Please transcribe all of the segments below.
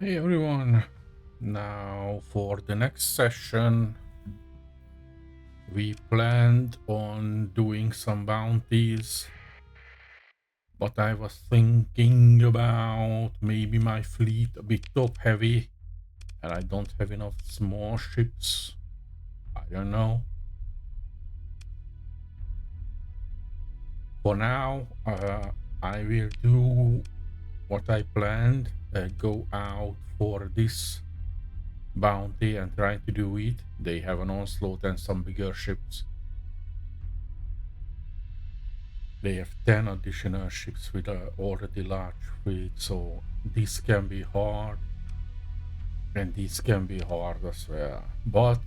Hey everyone, now for the next session we planned on doing some bounties, but I was thinking about maybe my fleet a bit top heavy and I don't have enough small ships. I don't know. For now, I will do what I planned, go out for this bounty and try to do it. They have an onslaught and some bigger ships. They have 10 additional ships with a already large fleet, so this can be hard, and this can be hard as well. But,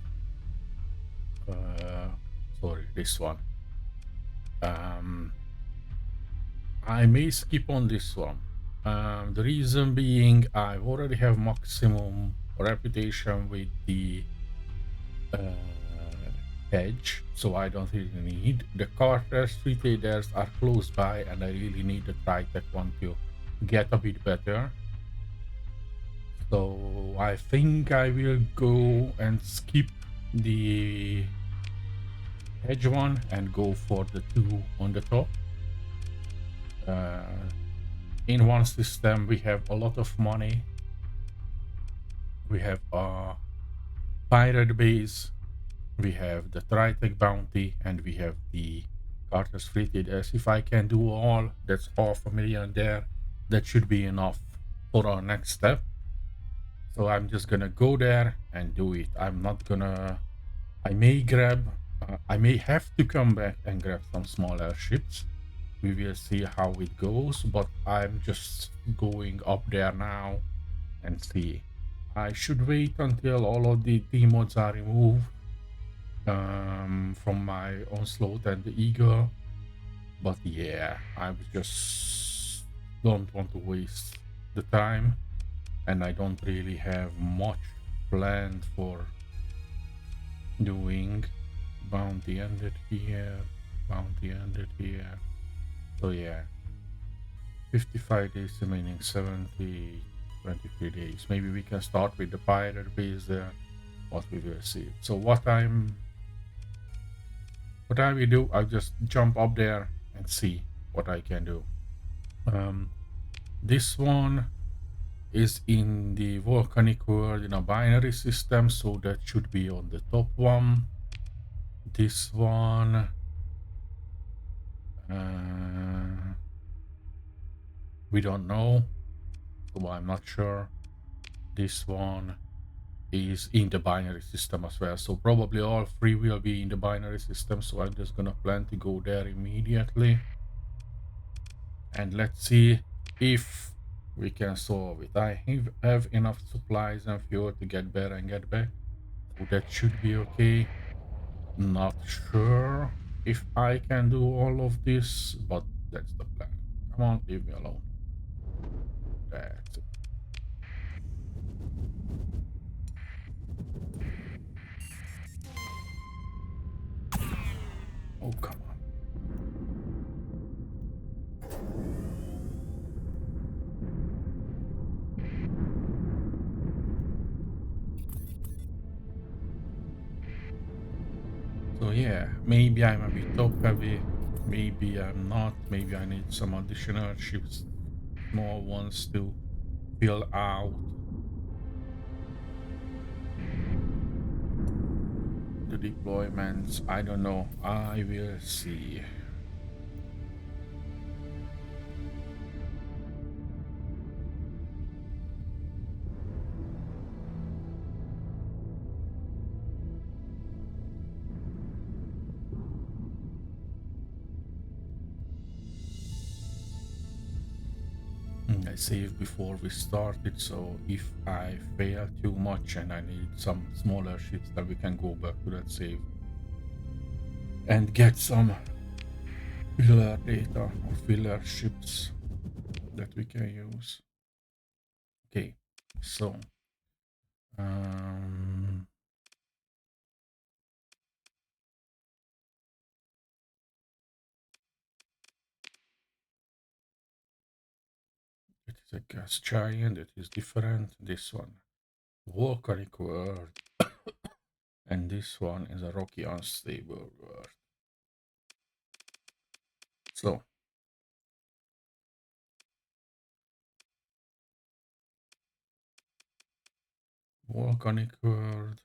uh, sorry, this one. Um, I may skip on this one. The reason being, I already have maximum reputation with the edge, so I don't really need. The Carter's retailers are close by, and I really need the Tritech one to get a bit better. So I think I will go and skip the edge one and go for the two on the top. Uh, in one system, we have a lot of money. We have a pirate base, we have the Tritech bounty, and we have the Carter's fleet. As if I can do all, that's $500,000 there. That should be enough for our next step. So I'm just gonna go there and do it. I'm not gonna. I may grab. I may have to come back and grab some smaller ships. We will see how it goes. But I'm just going up there now and see. I should wait until all of the demods are removed from my onslaught and the eagle. But yeah, I just don't want to waste the time, and I don't really have much planned for doing. Bounty ended here, bounty ended here. So yeah, 55 days remaining, 70, 23 days. Maybe we can start with the pirate base there, but we will see. So what I will do, I'll just jump up there and see what I can do. This one is in the volcanic world in a binary system, so that should be on the top one. This one, we don't know, so I'm not sure. This one is in the binary system as well, so probably all three will be in the binary system, so I'm just gonna plan to go there immediately. And let's see if we can solve it. I have enough supplies and fuel to get there and get back, so that should be okay. Not sure if I can do all of this, but that's the plan. Come on, leave me alone. That's it. Oh, come on. So yeah, maybe I'm a bit top heavy, maybe I'm not, maybe I need some additional ships, small ones to fill out the deployments. I don't know, I will see. I saved before we started, so if I fail too much and I need some smaller ships, then we can go back to that save and get some filler data or filler ships that we can use. Okay, so It is a gas giant. It is different. This one, volcanic world, and this one is a rocky, unstable world. So volcanic world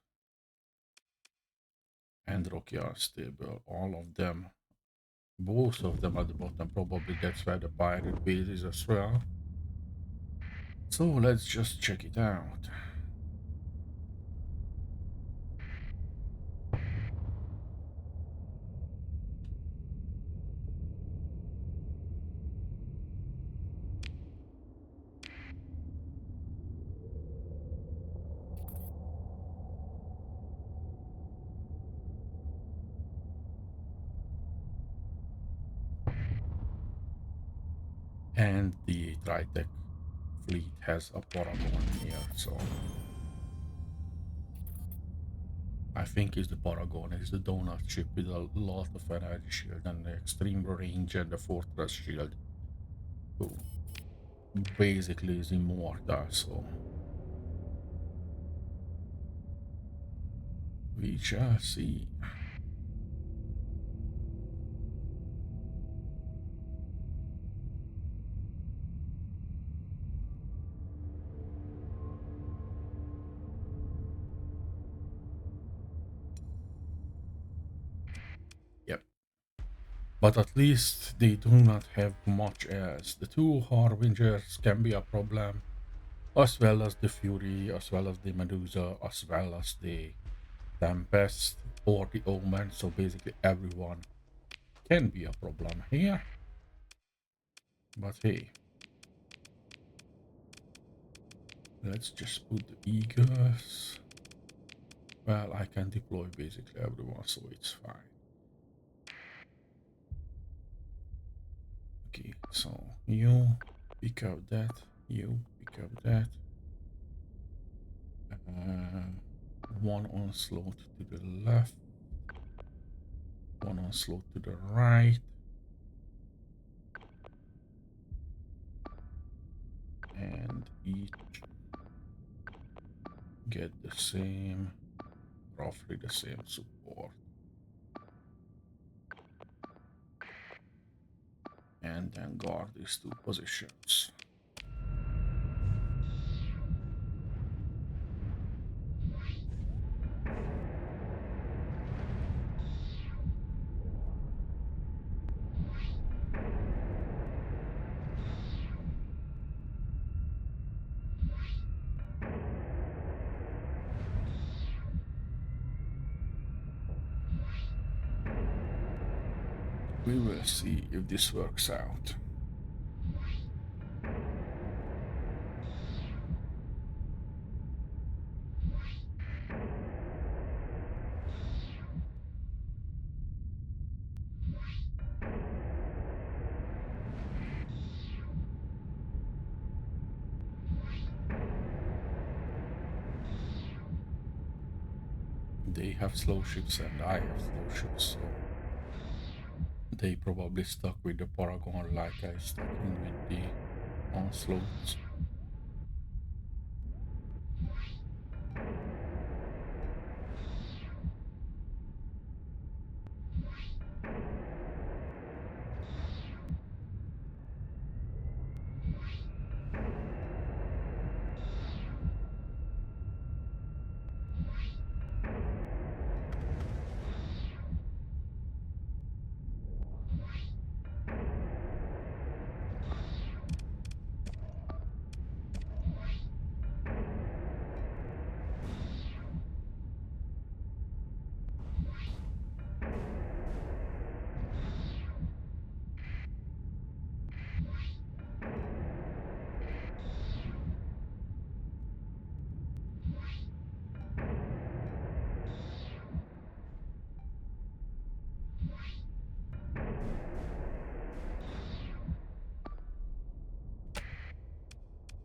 and rocky, unstable. All of them, both of them at the bottom. Probably that's where the pirate base is as well. So let's just check it out. And the Tritech fleet has a Paragon here, so I think it's the Paragon. It's the donut ship with a lot of energy shield and the extreme range and the fortress shield. So basically is immortal, so we shall see. Yep. But at least they do not have much else. The two Harbingers can be a problem, as well as the Fury, as well as the Medusa, as well as the Tempest or the Omen. So basically everyone can be a problem here. But hey, let's just put the Eagles. Well, I can deploy basically everyone, so it's fine. Okay, so you pick up that, you pick up that. One onslaught to the left, one onslaught to the right. And each get the same, roughly the same support. And then guard these two positions. We will see if this works out. They have slow ships and I have slow ships, so they probably stuck with the Paragon like I stuck in with the onslaughts.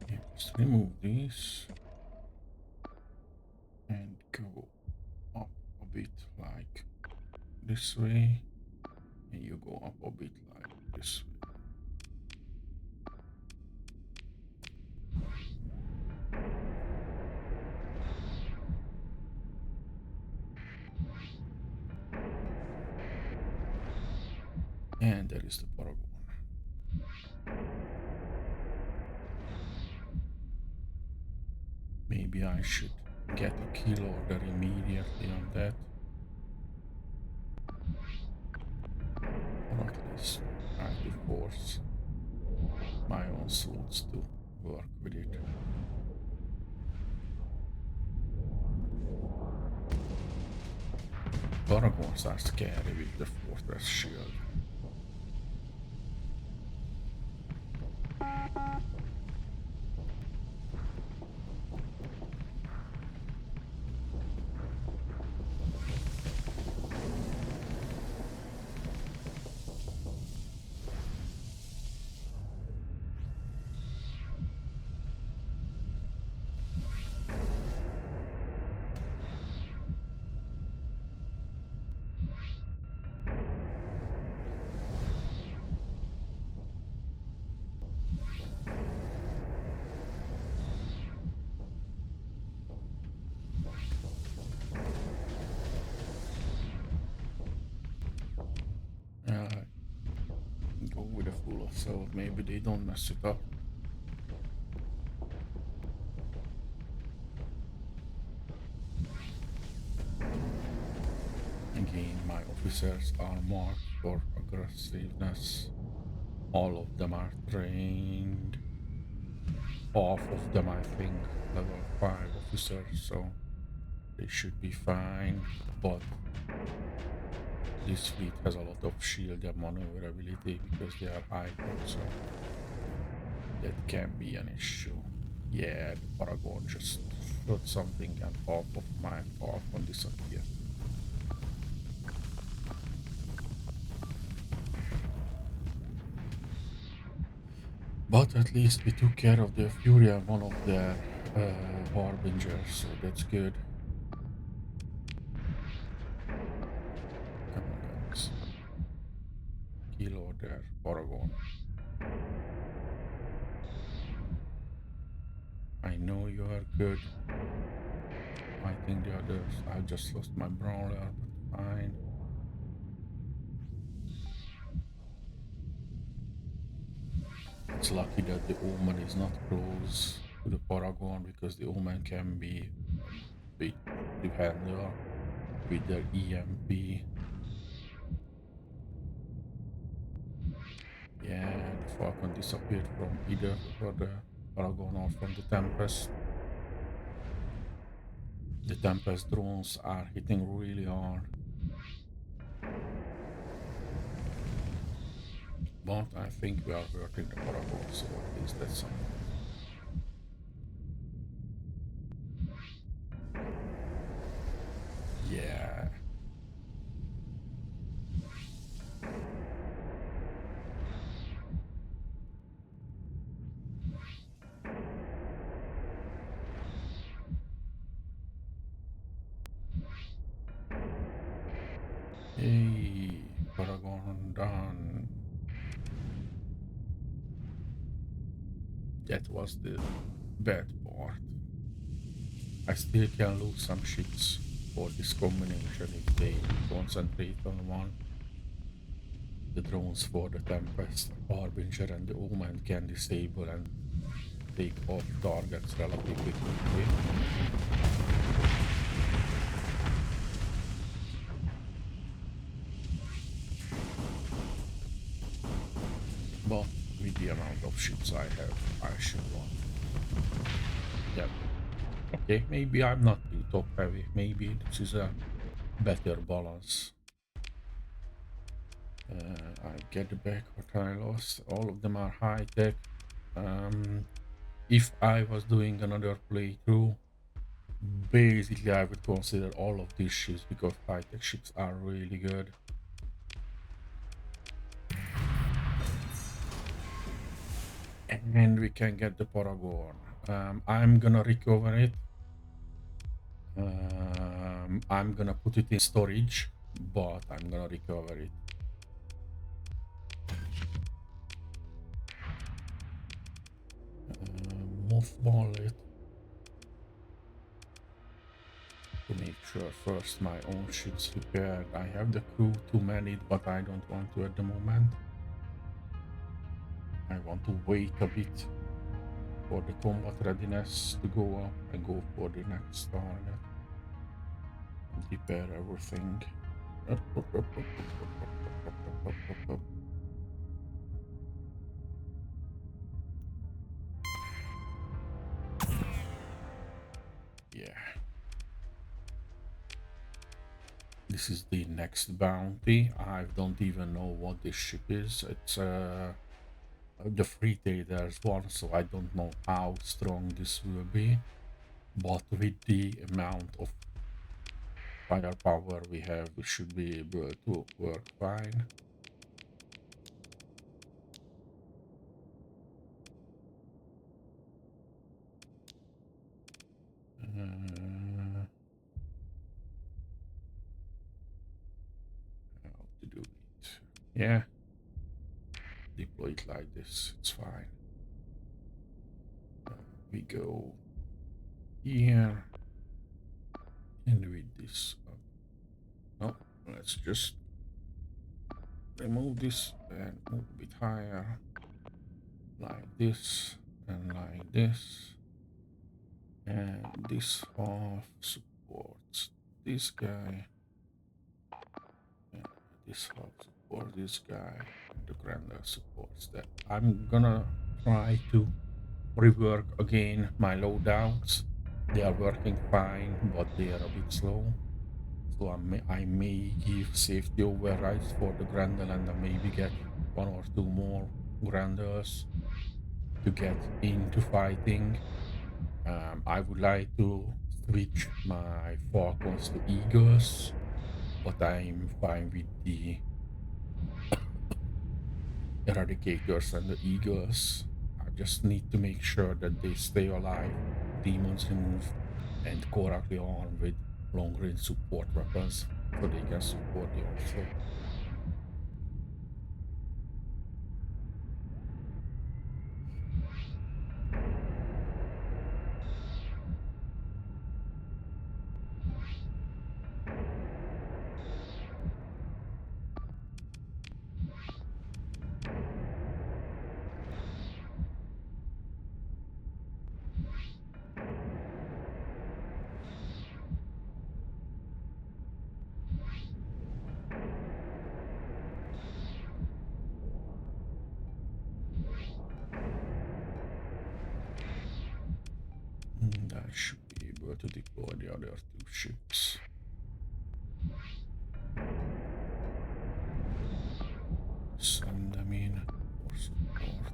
Yeah, just remove these and go up a bit like this way, and you go up a bit like this way. there is the Paragon. Maybe I should get a kill order immediately on that. Or at least try to force my own suits to work with it. Paragons are scary with the fortress shield. Go with a full assault, maybe they don't mess it up. Again, my officers are marked for aggressiveness. All of them are trained. Half of them, I think, level 5 officers, so they should be fine. But this fleet has a lot of shield and maneuverability because they are high tech, so that can be an issue. Yeah, the Paragon just shot something and half of my Falcon disappeared. But at least we took care of the Fury and one of their Harbingers, so that's good. Come on, guys. Kill order, Paragon. I know you are good. Fighting the others. I just lost my brawler, but fine. It's lucky that the Omen is not close to the Paragon because the Omen can be a bit to handle with their EMP. Yeah, the Falcon disappeared from either the Paragon or from the Tempest. The Tempest drones are hitting really hard. But I think we are hurting the Paragon, so at least that's something. Yeah. Hey, Paragon done. That was the bad part. I still can lose some ships for this combination if they concentrate on one. The drones for the Tempest, Harbinger and the Omen can disable and take off targets relatively quickly. But with the amount of ships I have, I should win. Yeah. Okay, maybe I'm not too top heavy. Maybe this is a better balance. I get back what I lost. All of them are high tech. If I was doing another playthrough, basically I would consider all of these ships because high tech ships are really good. And we can get the Paragon. I'm gonna recover it. I'm gonna put it in storage, but I'm gonna recover it. Mothball it to make sure first my own ship's repaired. I have the crew to man it, but I don't want to at the moment. I want to wait a bit for the combat readiness to go up and go for the next target. Repair everything. Yeah. This is the next bounty. I don't even know what this ship is. It's the free traders one, so I don't know how strong this will be. But with the amount of firepower we have, we should be able to work fine. How to do it? Yeah. Deploy it like this. It's fine. We go here and with this. No, let's just remove this and move a bit higher, like this and like this. And this half supports this guy. And this half supports this guy. And the grander supports that. I'm gonna try to rework again my loadouts. They are working fine, but they are a bit slow. So I may give safety overrides for the Grendel and I maybe get 1 or 2 more Grendels to get into fighting. I would like to switch my Falcons to Eagles, but I'm fine with the Eradicators and the Eagles. I just need to make sure that they stay alive, demons removed, and correctly armed with long-range support weapons so they can support the offshore. I should be able to deploy the other 2 ships. Send them in for support.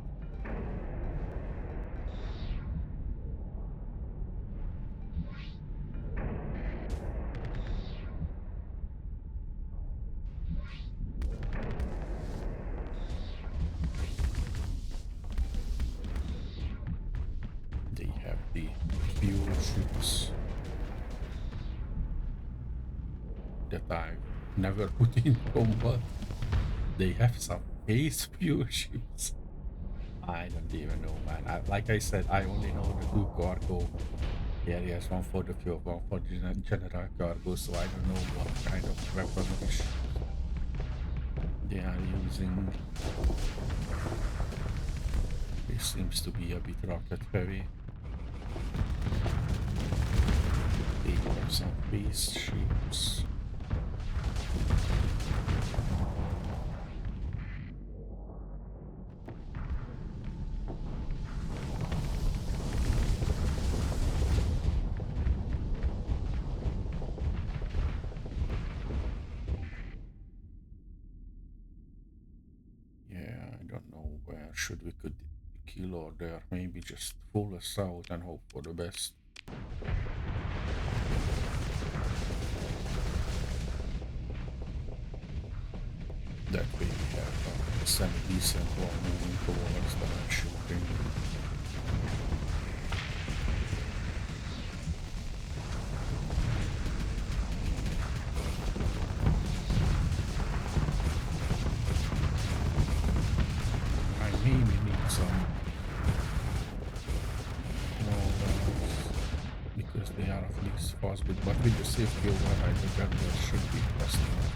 They have the fuel ships that I've never put in combat. They have some base fuel ships. I don't even know, man. Like I said, I only know the 2 cargo areas, one for the fuel, one for the general cargo, so I don't know what kind of weapons they are using. This seems to be a bit rocket heavy. They have some base ships. Should we could kill or there, maybe just full us out and hope for the best. That way we have a semi-decent one moving towards the shooting. But with the safety override, the Grendel should be fast enough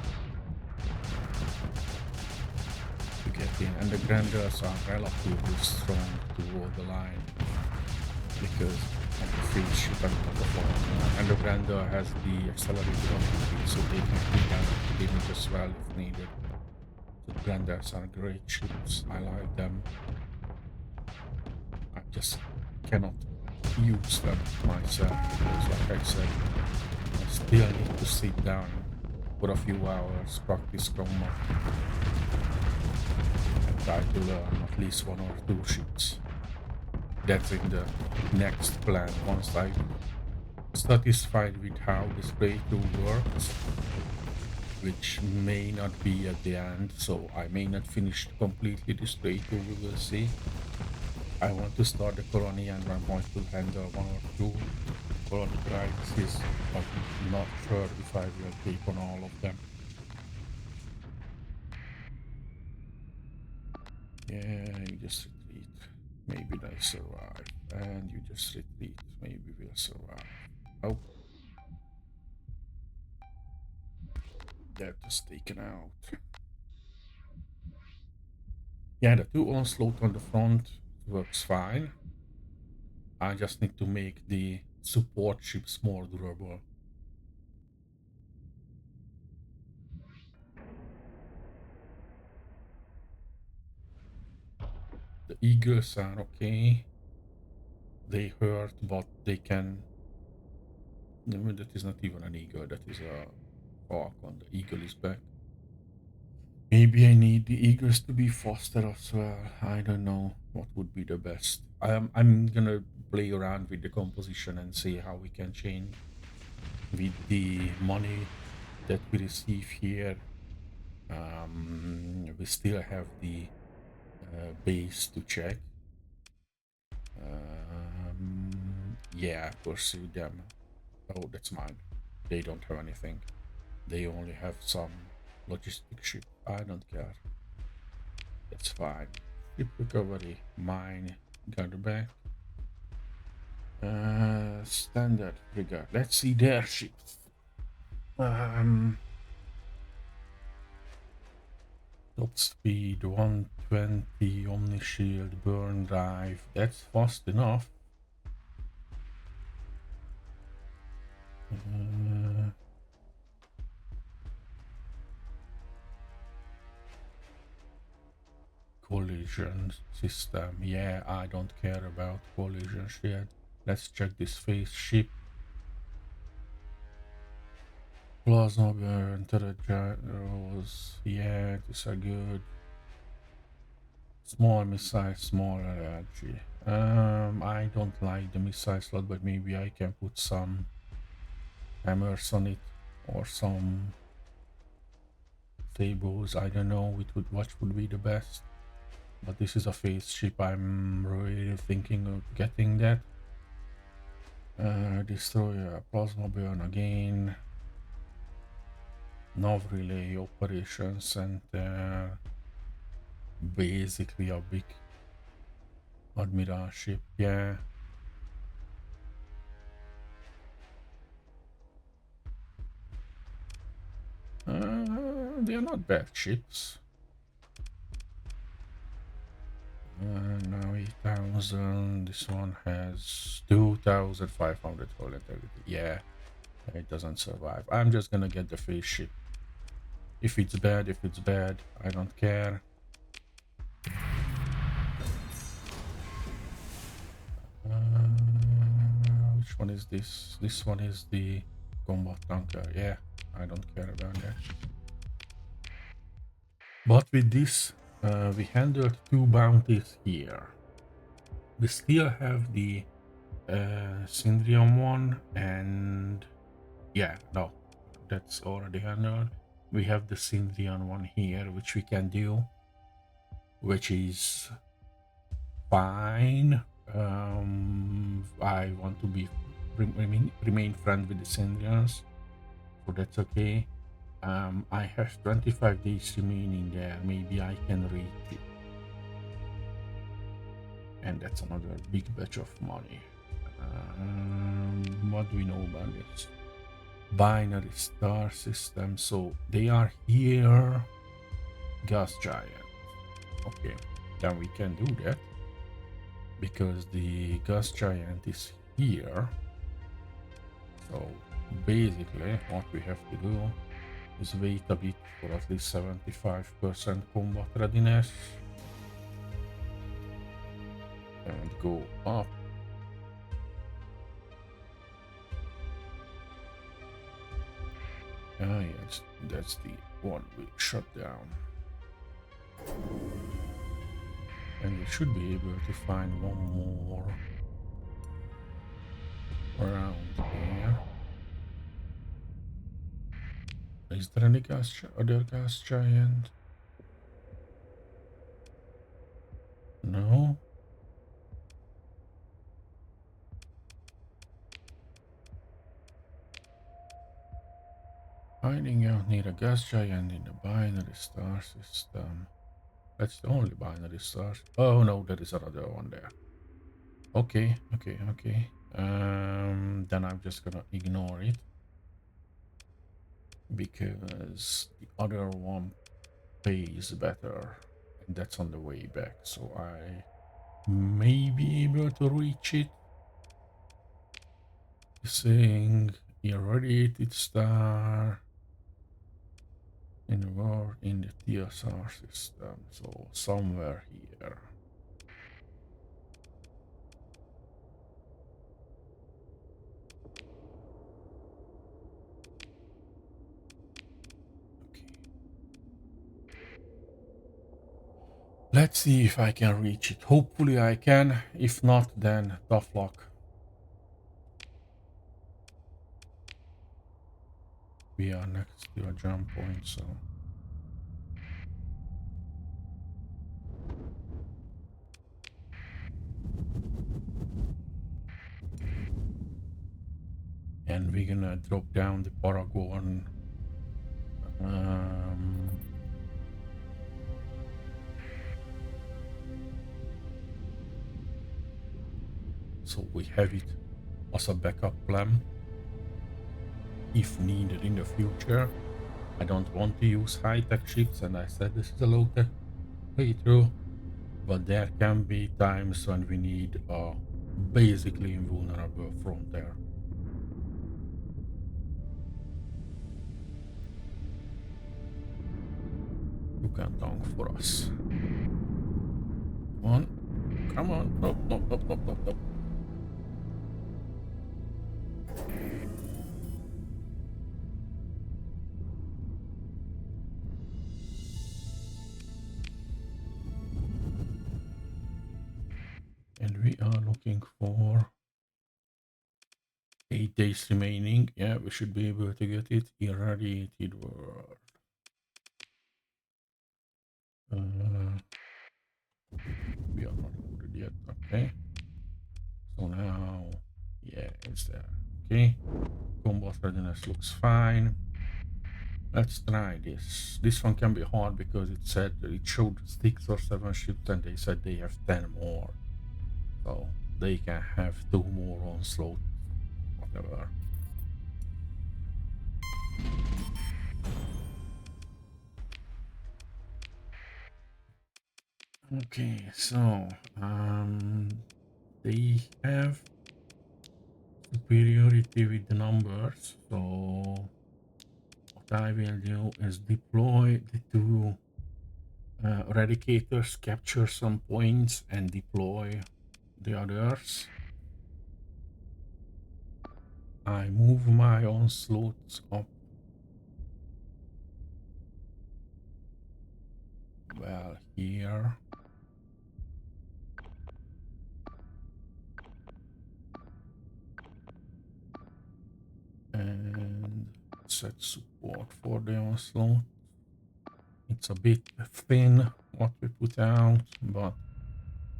to get 15, and the Grandeurs are relatively strong to hold the line because of the free ship and the form. And the Grandeur has the accelerated ability, so they can kill damage as well if needed. So the Grandeurs are great ships. I like them. I just cannot use them myself because, like I said, I still need to sit down for a few hours, practice combat, and try to learn at least one or two ships. That's in the next plan once I'm satisfied with how this playthrough works, which may not be at the end, so I may not finish completely this playthrough, we will see. I want to start the colony and I'm going to handle one or two colony crises, but I'm not sure if I will take on all of them. Yeah, you just retreat. Maybe they survive. And you just retreat. Maybe we'll survive. Oh. That was taken out. Yeah, the 2 onslaught on the front works fine. I just need to make the support ships more durable. The eagles are okay. They hurt, but they can... No, that is not even an eagle, that is a falcon. The eagle is back. Maybe I need the eagles to be faster as well. I don't know what would be the best. I'm gonna play around with the composition and see how we can change with the money that we receive here. We still have the base to check. Yeah, pursue them. Oh, that's mine. They don't have anything. They only have some logistic ship. I don't care. That's fine. Ship recovery. Mine. Got back. Standard frigate. Let's see their ships. Top speed 120, omnishield, burn drive. That's fast enough. Collision system. Yeah, I don't care about collisions yet. Let's check this face ship. Plasma burn, turret gyros. Yeah, these are good. Small missile, small energy. I don't like the missile slot, but maybe I can put some hammers on it or some sables. I don't know what would be the best. But this is a phase ship. I'm really thinking of getting that. Destroyer, plasma burn again. Nav relay operations center. Basically a big admiral ship, yeah. They're not bad ships. Now 8,000. This one has 2,500 volatility. Yeah, it doesn't survive. I'm just gonna get the face ship. If it's bad, I don't care. Which one is this? This one is the combat tanker. Yeah, I don't care about that. But with this, we handled 2 bounties here. We still have the Syndrium one, and yeah, no, that's already handled. We have the Syndrian one here, which we can do, which is fine. I want to remain friend with the Syndrians, so that's okay. I have 25 days remaining there. Maybe I can reach it. And that's another big batch of money. What do we know about this? Binary star system. So they are here. Gas giant. Okay, then we can do that because the gas giant is here. So basically what we have to do is wait a bit for at least 75% combat readiness and go up. Ah yes, that's the one we shut down. And we should be able to find one more around here. Is there any other gas giant? No? Finding out near a gas giant in the binary star system. That's the only binary star. Oh no, there is another one there. Okay. Then I'm just gonna ignore it because the other one pays better, and that's on the way back. So I may be able to reach it. Saying irradiated star in the TSR system. So somewhere here. Let's see if I can reach it. Hopefully I can. If not, then tough luck. We are next to a jump point, so... And we're gonna drop down the Paragon. So we have it as a backup plan if needed in the future. I don't want to use high-tech ships, and I said this is a low-tech playthrough, but there can be times when we need a basically invulnerable frontier. You can tank for us. Come on. Come on. Nope, nope, nope, nope, nope, nope. And we are looking for 8 days remaining. Yeah, we should be able to get it. Irradiated world. We are not loaded yet. Okay. So now, yeah, it's there. Okay. Combat readiness looks fine. Let's try this. This one can be hard because it said it showed 6 or 7 ships and they said they have 10 more. So they can have 2 more onslaught. Whatever. Okay, so they have superiority with the numbers, so what I will do is deploy the 2 eradicators, capture some points, and deploy the others. I move my onslaughts up. Well, here. And set support for the onslaught. It's a bit thin what we put out, but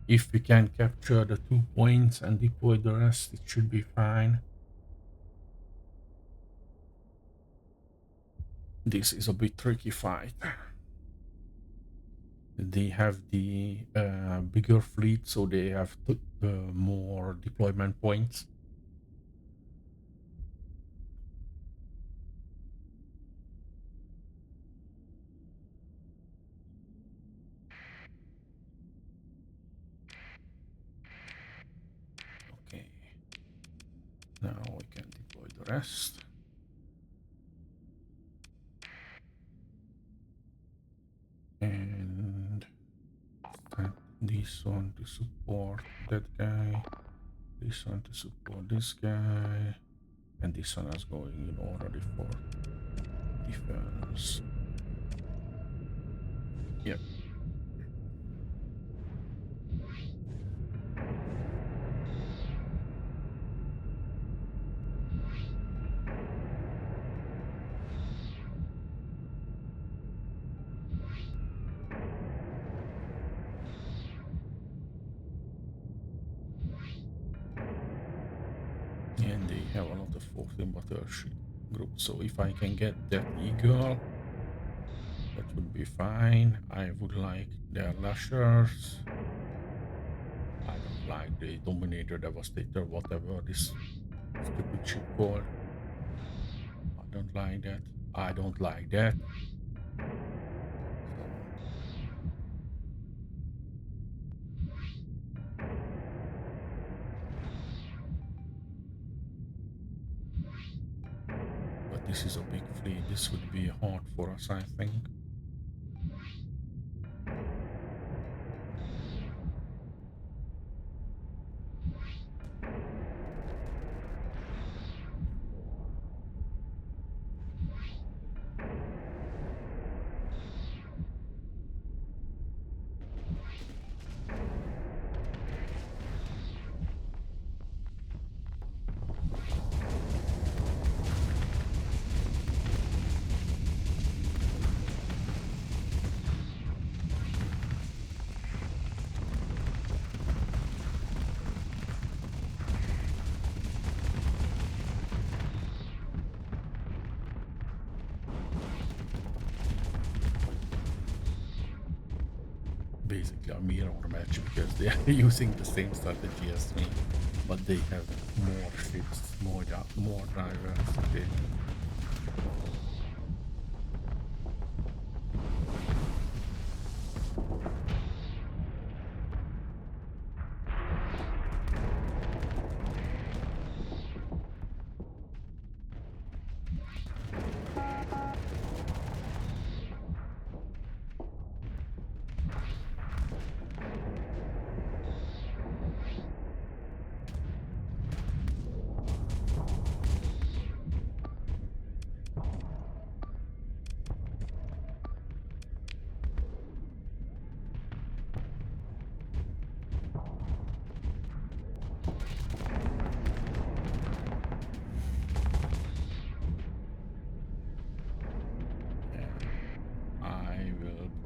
if we can capture the 2 points and deploy the rest, it should be fine. This is a bit tricky fight. They have the bigger fleet, so they have more deployment points. Now we can deploy the rest. And set this one to support that guy, this one to support this guy, and this one is going in already for defense. Yep. And they have a lot of 14 battleship groups, so if I can get that Eagle, that would be fine. I would like their Lashers. I don't like the Dominator, Devastator, whatever this stupid ship called. I don't like that. I don't like that. But this is a big fleet. This would be hard for us, I think. Basically a mirror match because they are using the same strategy as me, but they have more ships, more drivers. Okay.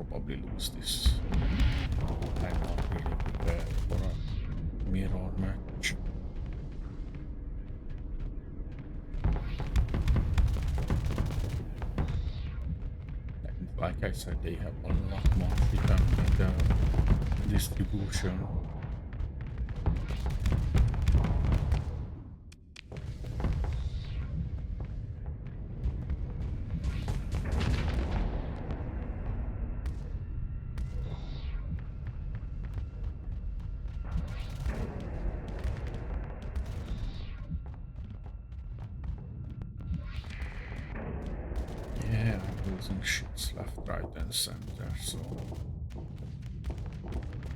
Probably lose this. I'm not really prepared for a mirror match. And like I said, they have a lot more freedom in the distribution. Losing ships left, right, and center, so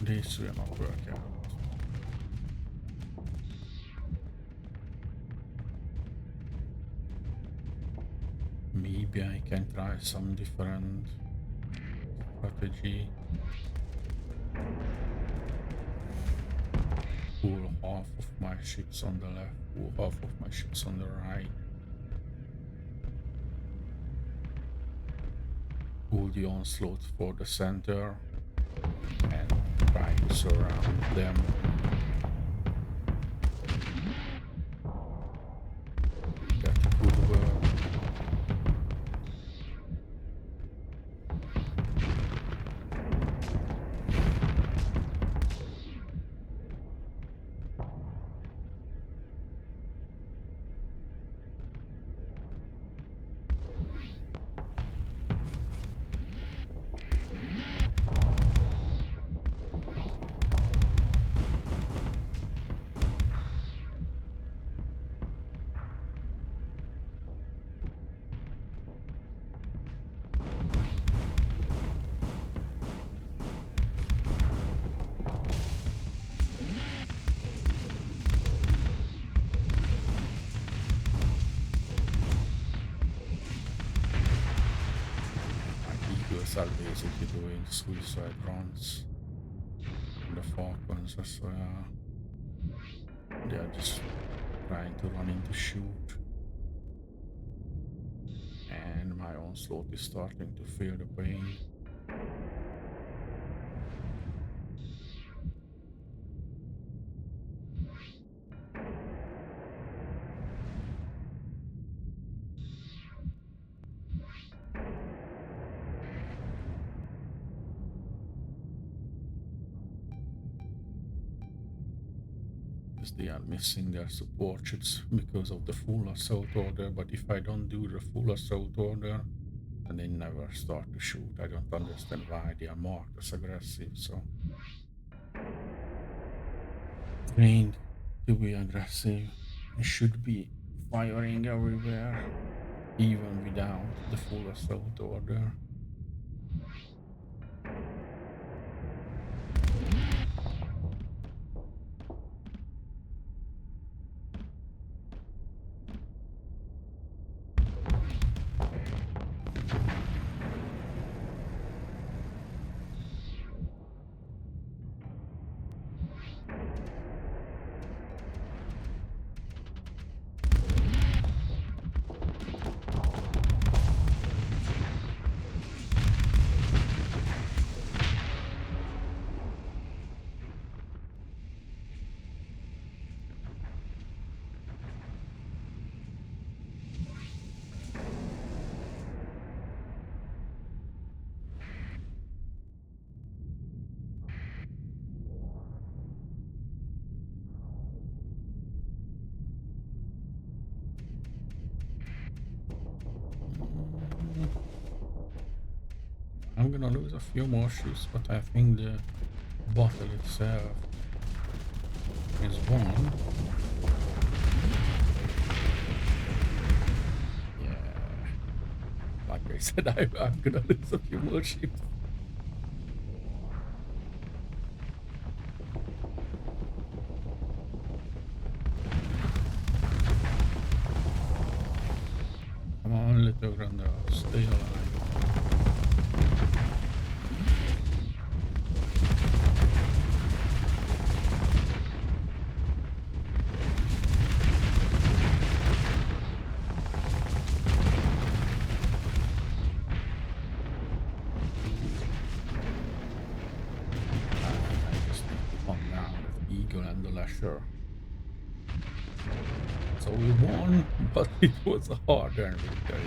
this will not work out. Maybe I can try some different strategy. Pull half of my ships on the left, pull half of my ships on the right. Pull the onslaught for the center and try to surround them. That could work. are basically doing suicide runs. And the Falcons as well. They are just trying to run into shoot. And my onslaught is starting to feel the pain. They are missing their support shots because of the full assault order, but if I don't do the full assault order, then they never start to shoot. I don't understand why they are marked as aggressive, so trained to be aggressive. They should be firing everywhere, even without the full assault order. I'm gonna lose a few more ships, but I think the battle itself is won. Yeah. Like I said, I'm gonna lose a few more ships. Come on, little Grandel, stay alive. Sure. So we won, but it was a hard-earned victory.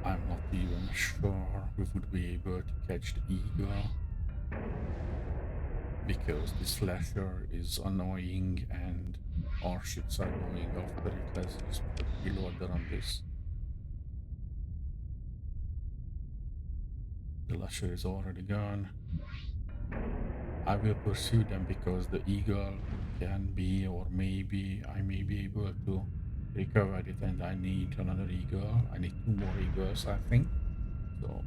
I'm not even sure we would be able to catch the eagle, because the slasher is annoying and our ships are going after it. Let's just put a reloader on this. The lasher is already gone. I will pursue them because the eagle can be, or maybe I may be able to recover it, and I need another eagle. I need 2 more eagles, I think. So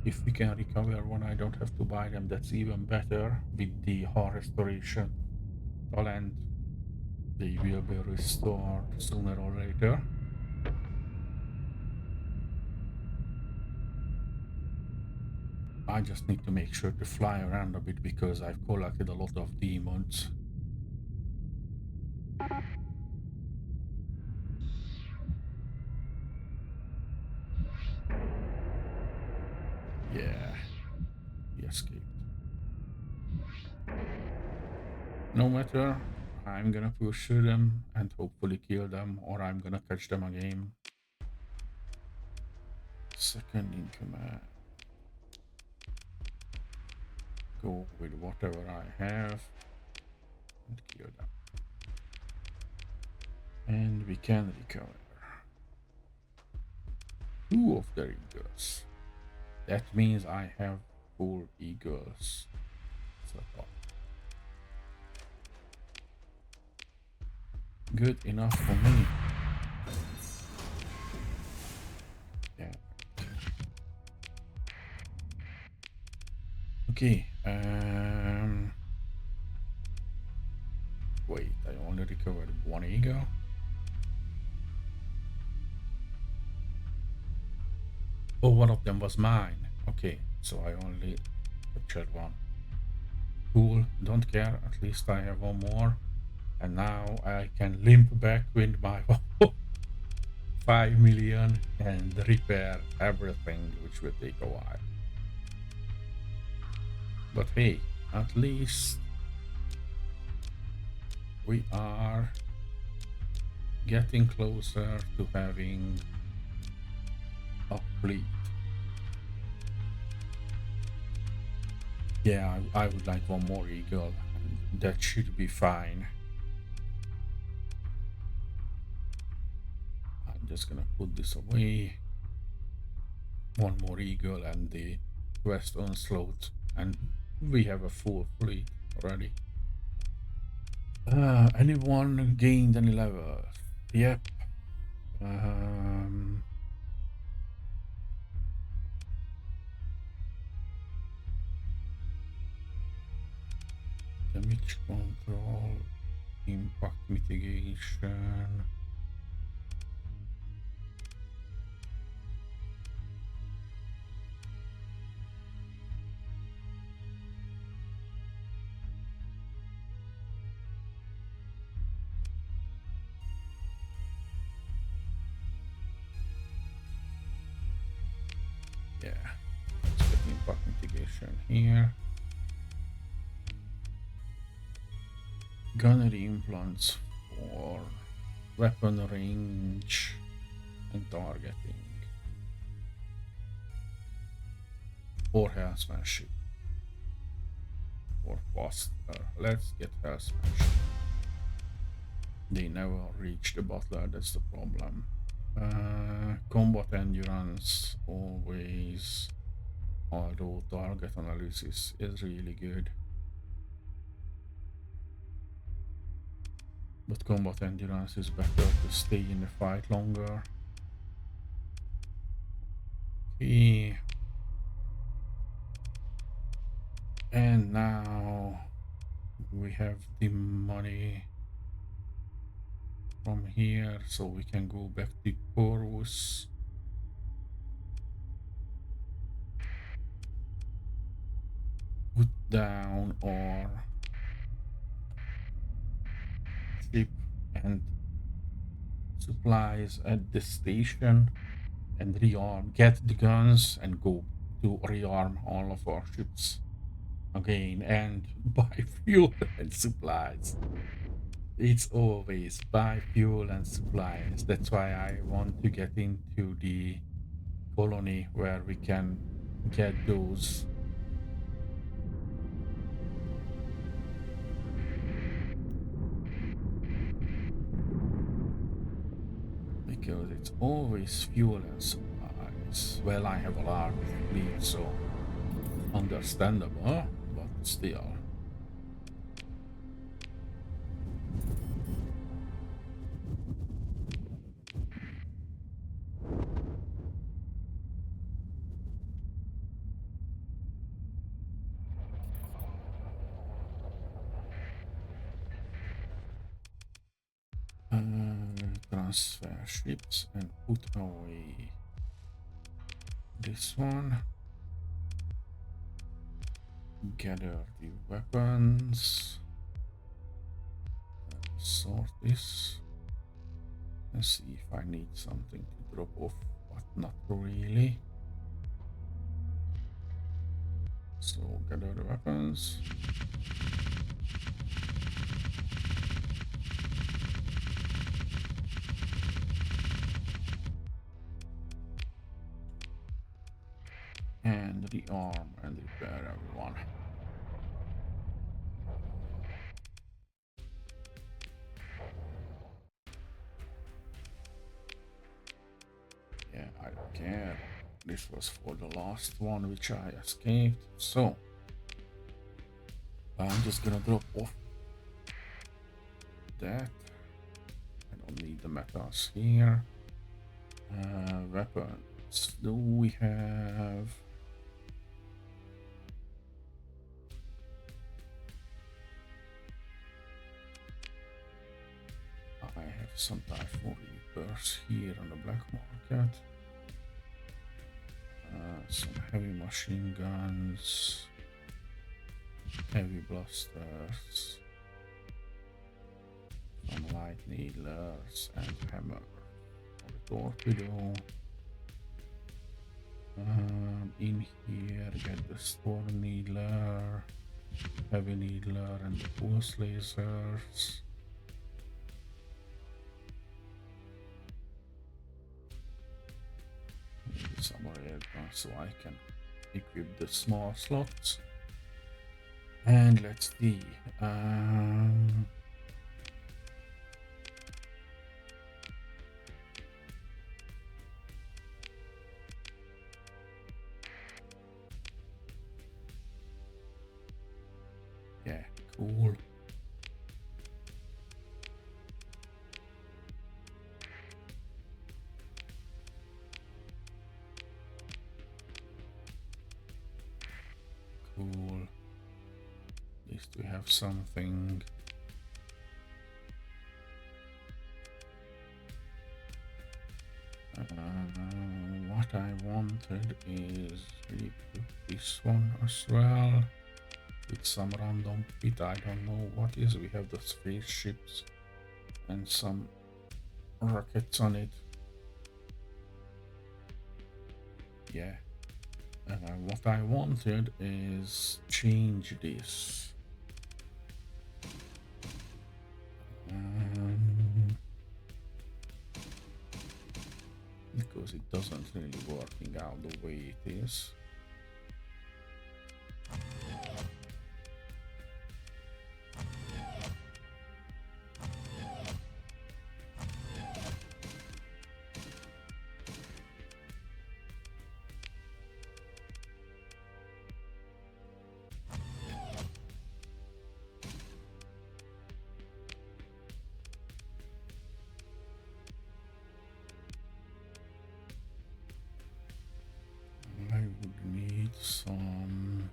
if we can recover one, I don't have to buy them. That's even better. With the heart restoration talent, they will be restored sooner or later. I just need to make sure to fly around a bit because I've collected a lot of demons. Yeah, he escaped. No matter, I'm gonna pursue them and hopefully kill them, or I'm gonna catch them again. Second in command. Go with whatever I have and kill them. And we can recover 2 of their eagles. That means I have 4 eagles so far. Good enough for me. Yeah. Okay, one eagle. Oh, one of them was mine. Okay, so I only captured one. Cool, don't care, at least I have one more. And now I can limp back with my 5 million and repair everything, which will take a while. But hey, at least we are getting closer to having a fleet. Yeah, I would like one more eagle. That should be fine. I'm just gonna put this away. One more eagle and the quest onslaught, and we have a full fleet already. Anyone gained any levels? Yep. Damage control, impact mitigation. Yeah, let's get impact mitigation here. Gunnery implants for weapon range and targeting. Or harassmanship. Or faster. Let's get harassmanship. They never reach the butler, that's the problem. Combat endurance always, although target analysis is really good. But combat endurance is better to stay in the fight longer. Okay. And now we have the money from here, so we can go back to Corvus. Put down our ship and supplies at the station and rearm, get the guns and go to rearm all of our ships again and buy fuel and supplies. It's always buy fuel and supplies. That's why I want to get into the colony where we can get those. Because it's always fuel and supplies. Well, I have a large fleet, so understandable, but still. Transfer ships and put away this one. Gather the weapons. Sort this. Let's see if I need something to drop off, but not really. So gather the weapons. And rearm and repair everyone. Yeah, I don't care. This was for the last one which I escaped. So I'm just gonna drop off that. I don't need the metals here. Weapons. Do we have? some Typhoon Reapers here on the black market. Some heavy machine guns, heavy blasters, some light needlers and hammer for the torpedo. In here get the storm needler, heavy needler and the pulse lasers. Some railguns so I can equip the small slots. And let's see. Yeah, cool. Cool. At least we have something. What I wanted is equip this one as well with some random pit. I don't know what is. We have the spaceships and some rockets on it. Yeah. What I wanted is change this. Because it doesn't really working out the way it is. I would need some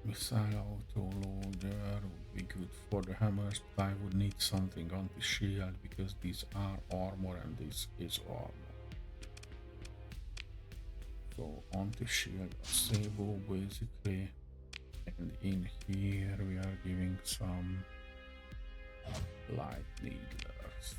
missile autoloader would be good for the hammers, but I would need something anti-shield because these are armor and this is armor. So anti-shield Sabo basically, and in here we are giving some light needlers.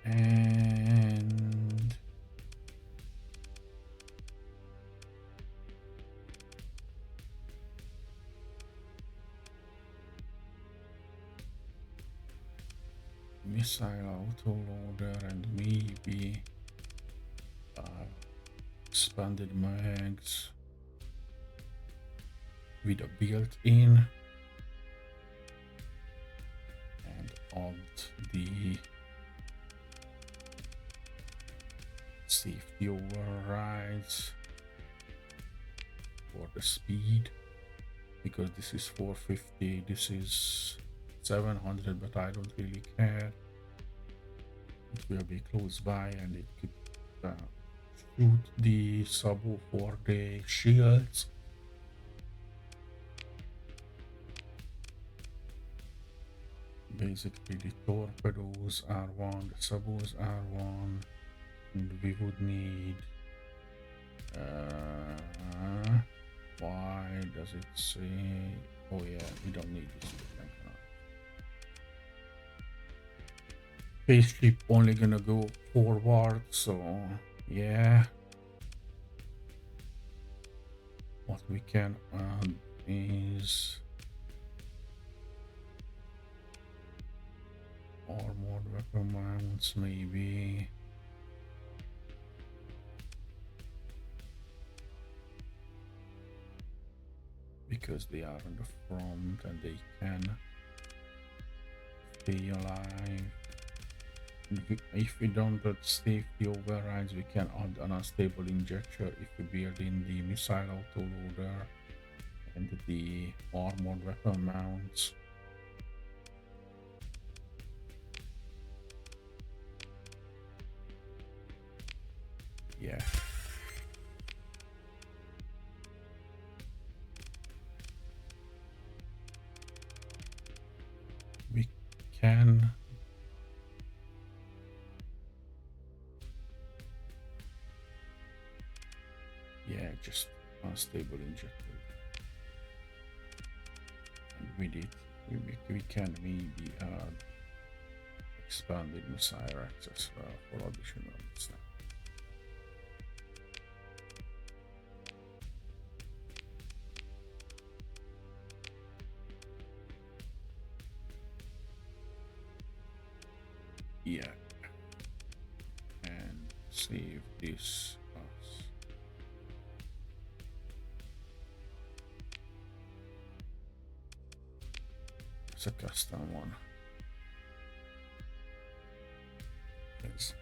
And missile autoloader and maybe expanded mags with a built-in, and add the safety overrides for the speed, because this is 450, this is 700, but I don't really care. It will be close by and it could shoot the Sabo for the shields. Basically the torpedoes are one, the Sabos are one, and we would need why does it say, oh yeah, we don't need this. Spaceship only gonna go forward, so yeah. What we can add is armored weapon mounts, maybe. because they are on the front and they can stay alive. If we don't add safety overrides, we can add an unstable injector if we build in the missile autoloader and the armored weapon mounts. Yeah. We can. Yeah, just unstable injector. And with it, we can maybe add expanded missile racks as well for additional stuff. Yeah. And save this as a custom one. Yes.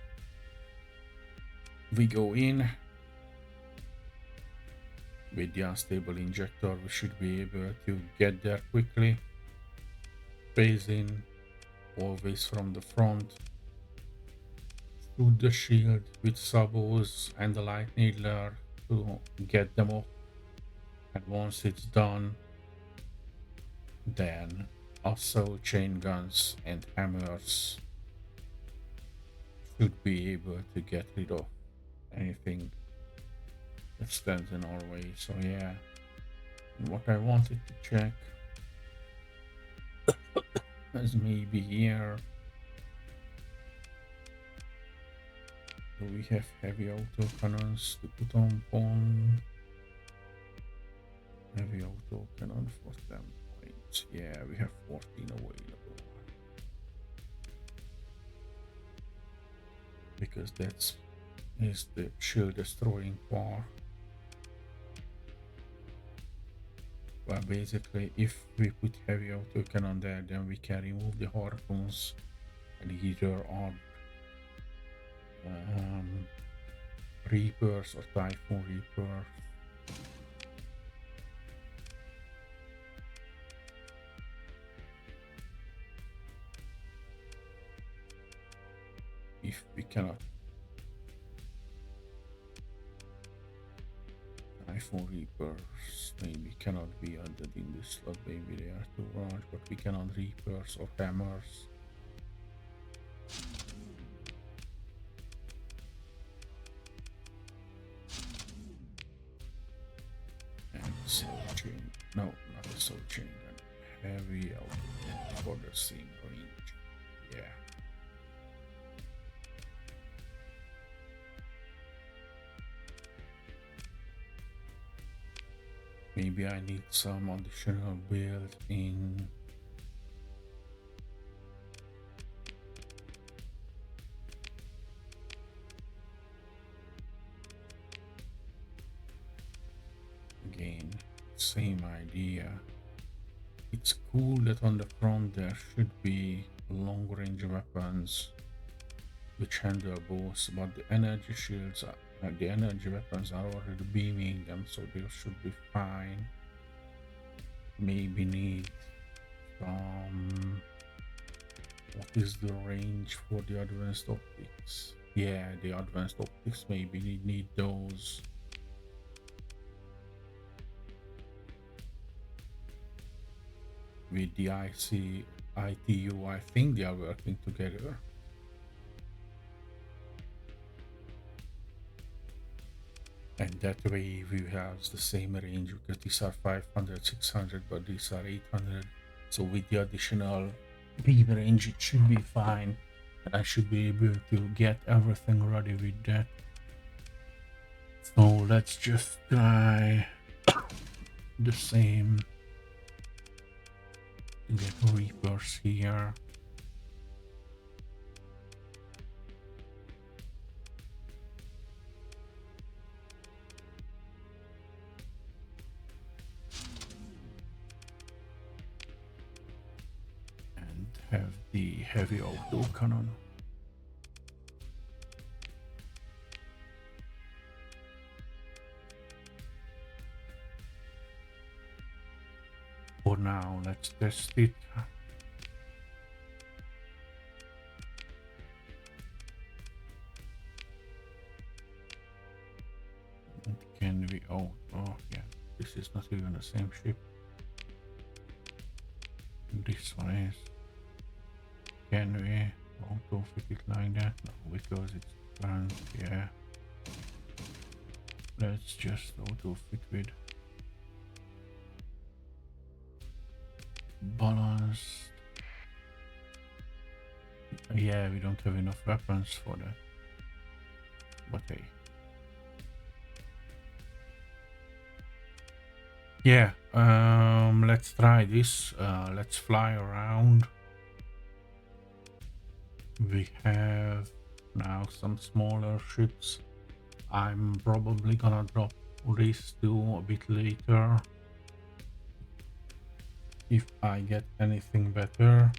We go in with the unstable injector, we should be able to get there quickly. Phase in, always from the front. Shoot the shield with sabos and the light needler to get them off. And once it's done, then also chain guns and hammers should be able to get rid of anything that stands in our way. So yeah, and what I wanted to check is maybe here, do we have heavy auto cannons to put on? Heavy auto cannon for 10 points. Yeah, we have 14 available. Because that's is the shield destroying part. Well, basically, if we put heavy auto cannon there, then we can remove the harpoons and either add Reapers or Typhoon Reapers. If we cannot Typhoon Reapers maybe cannot be added in this slot, maybe they are too large, but we can add Reapers or Hammers. And soul chain. No, not a soul chain, then heavy out for the same range. Yeah. Maybe I need some additional build in again, same idea. It's cool that on the front there should be long range weapons which handle both, but the energy shields the energy weapons are already beaming them, so they should be fine. Maybe need some. What is the range for the advanced optics? Yeah, the advanced optics maybe need those. With the ITU, I think they are working together. And that way we have the same range, because these are 500, 600, but these are 800. So with the additional beam range, it should be fine. And I should be able to get everything ready with that. So let's just try the same. Get Reapers here. have the heavy auto cannon. For now, let's test it. And can we? Oh, yeah. This is not even the same ship. This one is. Can we auto fit it like that? No, because it's planned. Yeah. Let's just auto fit with balance. Yeah, we don't have enough weapons for that. But hey. Yeah, let's try this. Let's fly around. We have now some smaller ships. I'm probably gonna drop these two a bit later if I get anything better.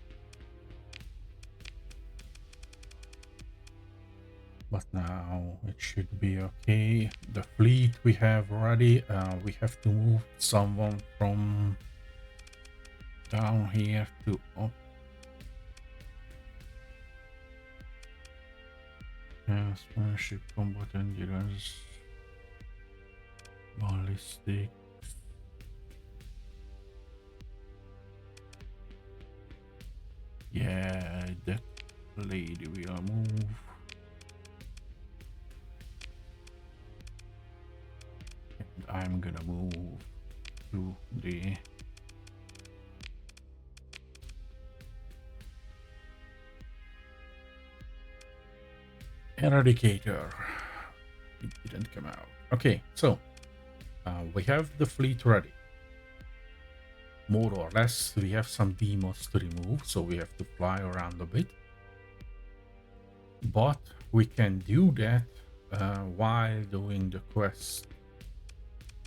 But now it should be okay. The fleet we have ready. We have to move someone from down here to up. Spaceship combat endurance, ballistic. Yeah, that lady will move. And I'm gonna move to the Eradicator. It didn't come out. Okay, so we have the fleet ready. More or less, we have some demos to remove, so we have to fly around a bit. But we can do that while doing the quest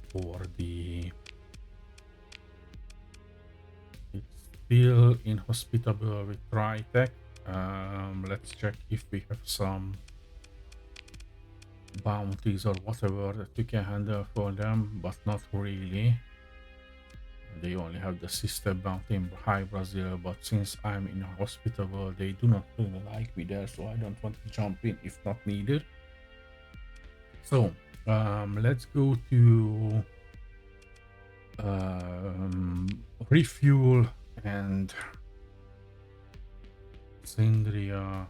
for the... It's still inhospitable with Tritech. Let's check if we have some bounties or whatever that we can handle for them, but not really. They only have the sister bounty in High Brazil, but since I'm in a hospital, they do not really like me there, so I don't want to jump in if not needed. So let's go to refuel and Sindria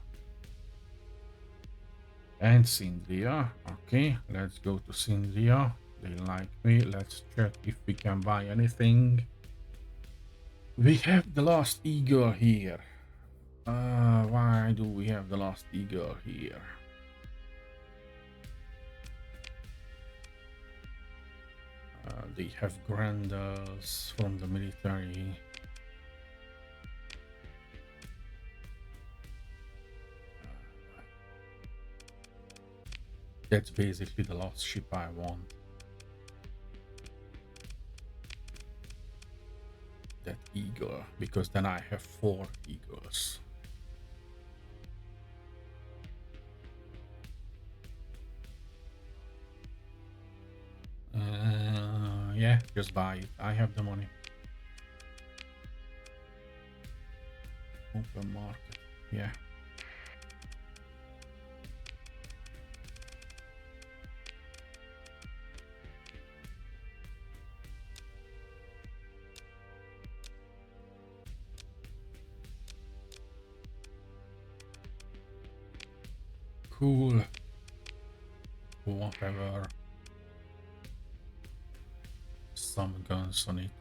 and Sindria. Okay, let's go to Sindria. They like me. Let's check if we can buy anything. We have the Last Eagle here. Why do we have the Last Eagle here? They have Grendels from the military. That's basically the last ship I want. That eagle, because then I have 4 eagles. Yeah, just buy it. I have the money. Open market. Yeah. Cool. Whatever. Some guns on it.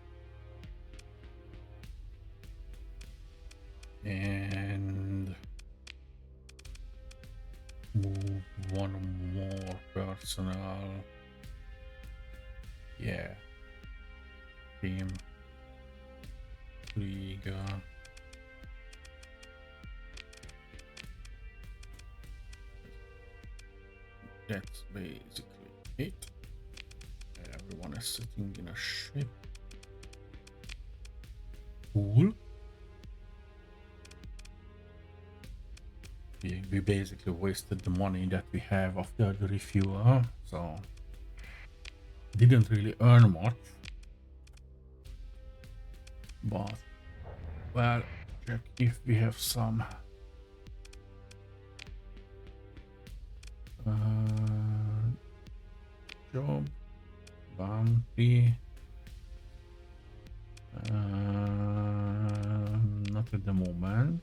And move one more personnel. Yeah. Team. Liga. That's basically it. Everyone is sitting in a ship. Cool. we basically wasted the money that we have after the refuel, so didn't really earn much. But well, check if we have some job bounty. Not at the moment.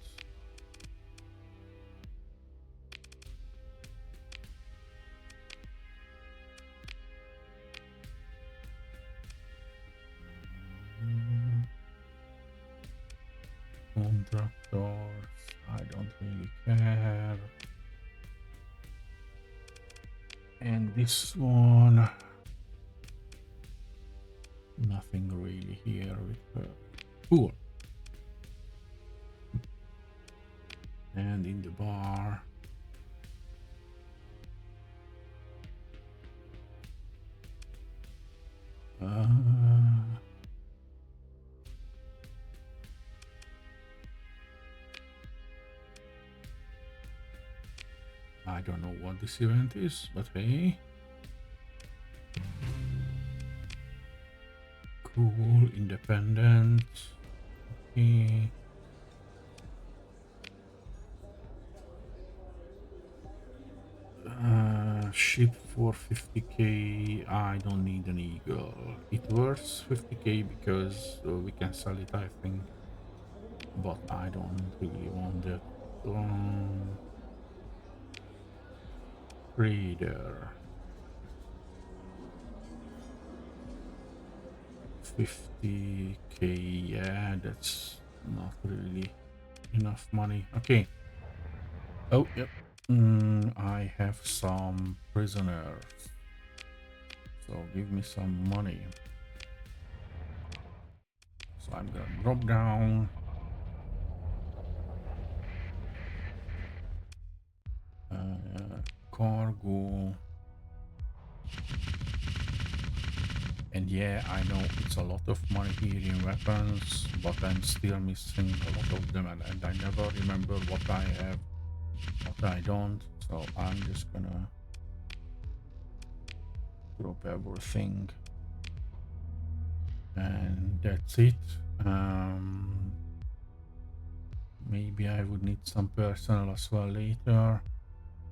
Contractors, I don't really care. And this one, nothing really here with her. Cool. And in the bar, I don't know what this event is, but hey. Cool, independent. Okay. Ship for 50k. I don't need an eagle. It worth 50k because we can sell it, I think. But I don't really want it. Trader. 50k, yeah, that's not really enough money. Okay. Oh, yep. I have some prisoners. So give me some money. So I'm gonna drop down. Cargo. And yeah, I know it's a lot of money here in weapons, but I'm still missing a lot of them, and I never remember what I have, what I don't. So I'm just gonna drop everything. And that's it. Maybe I would need some personnel as well later,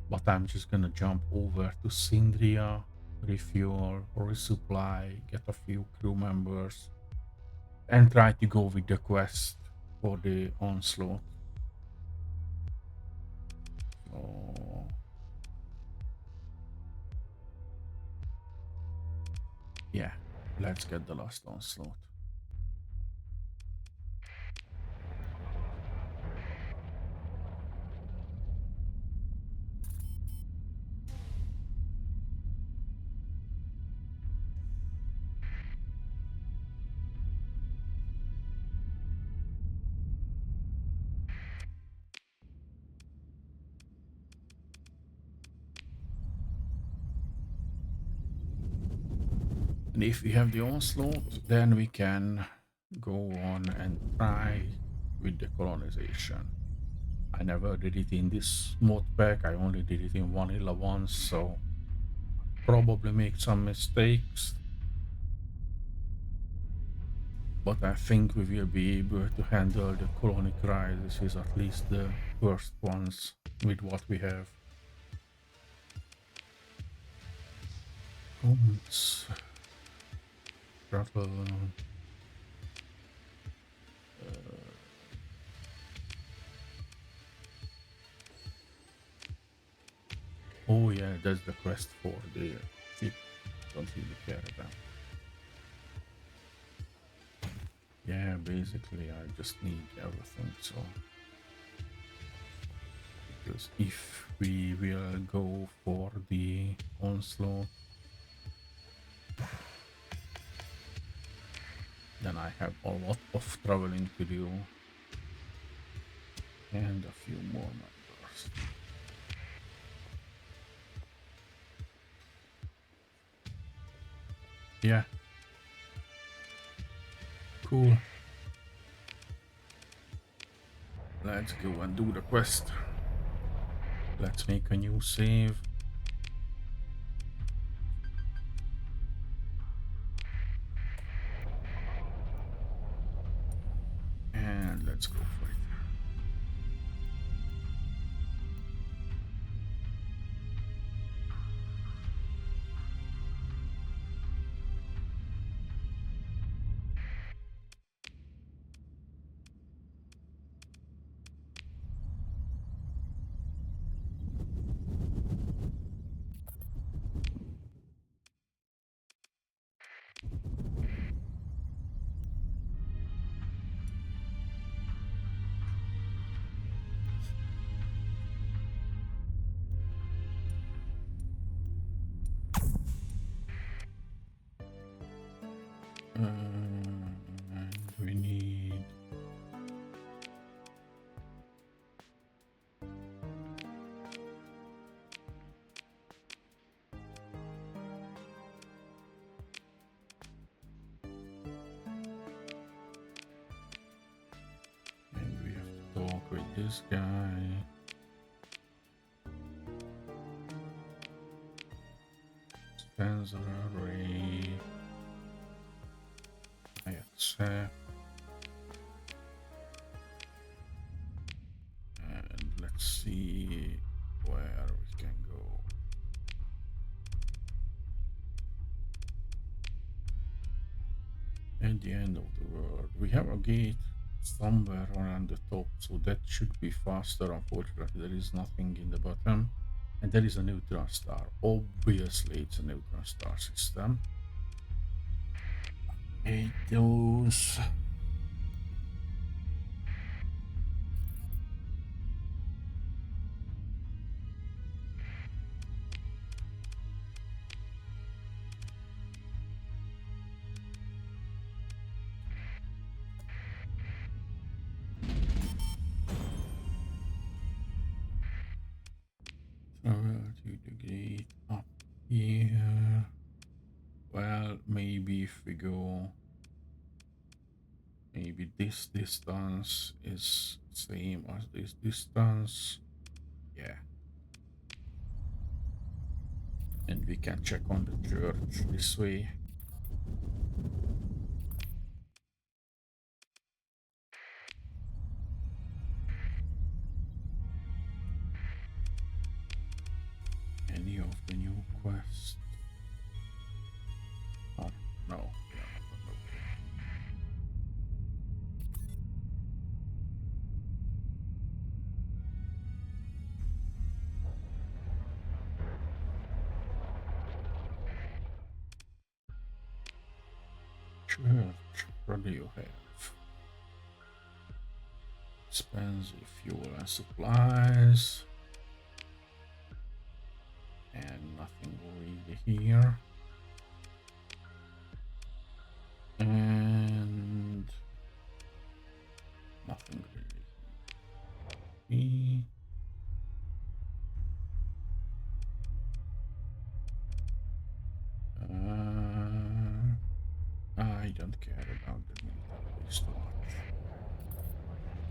but I'm just gonna jump over to Sindria, refuel, resupply, get a few crew members, and try to go with the quest for the onslaught. So yeah, let's get the last onslaught. And if we have the onslaught, then we can go on and try with the colonization. I never did it in this mod pack, I only did it in vanilla once, so probably make some mistakes. But I think we will be able to handle the colony crisis, at least the first ones, with what we have. Comments. Rattle. Oh yeah, that's the quest for the ship. Don't really care about. Yeah, basically I just need everything, so because if we will go for the onslaught, then I have a lot of traveling to do and a few more members. Yeah. Cool. Let's go and do the quest. Let's make a new save. And let's go for it. And we need and we have to talk with this guy. Spencer array. I accept. And let's see where we can go. At the end of the world, we have a gate somewhere around the top, so that should be faster. Unfortunately, there is nothing in the bottom, and there is a neutron star. Obviously, it's a neutron star system. Hate those. Travel to the gate up here. Well, maybe if we go, maybe this distance is same as this distance. Yeah. And we can check on the church this way. Any of the new quests? Oh, no. Yeah, no. Church, what do you have? Expensive fuel and supplies. And nothing really here. And nothing really. I don't care about the military base too much.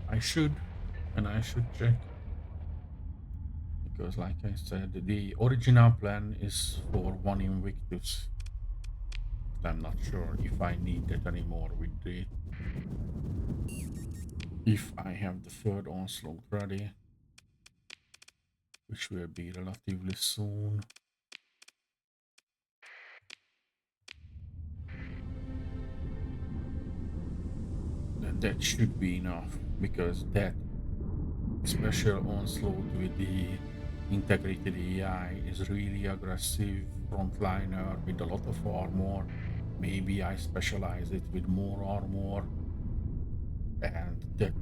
I should, and I should check. Because like I said, the original plan is for one Invictus. I'm not sure if I need that anymore with the... If I have the third onslaught ready, which will be relatively soon. Then that should be enough, because that special onslaught with the integrated AI is really aggressive frontliner with a lot of armor. Maybe I specialize it with more armor, and that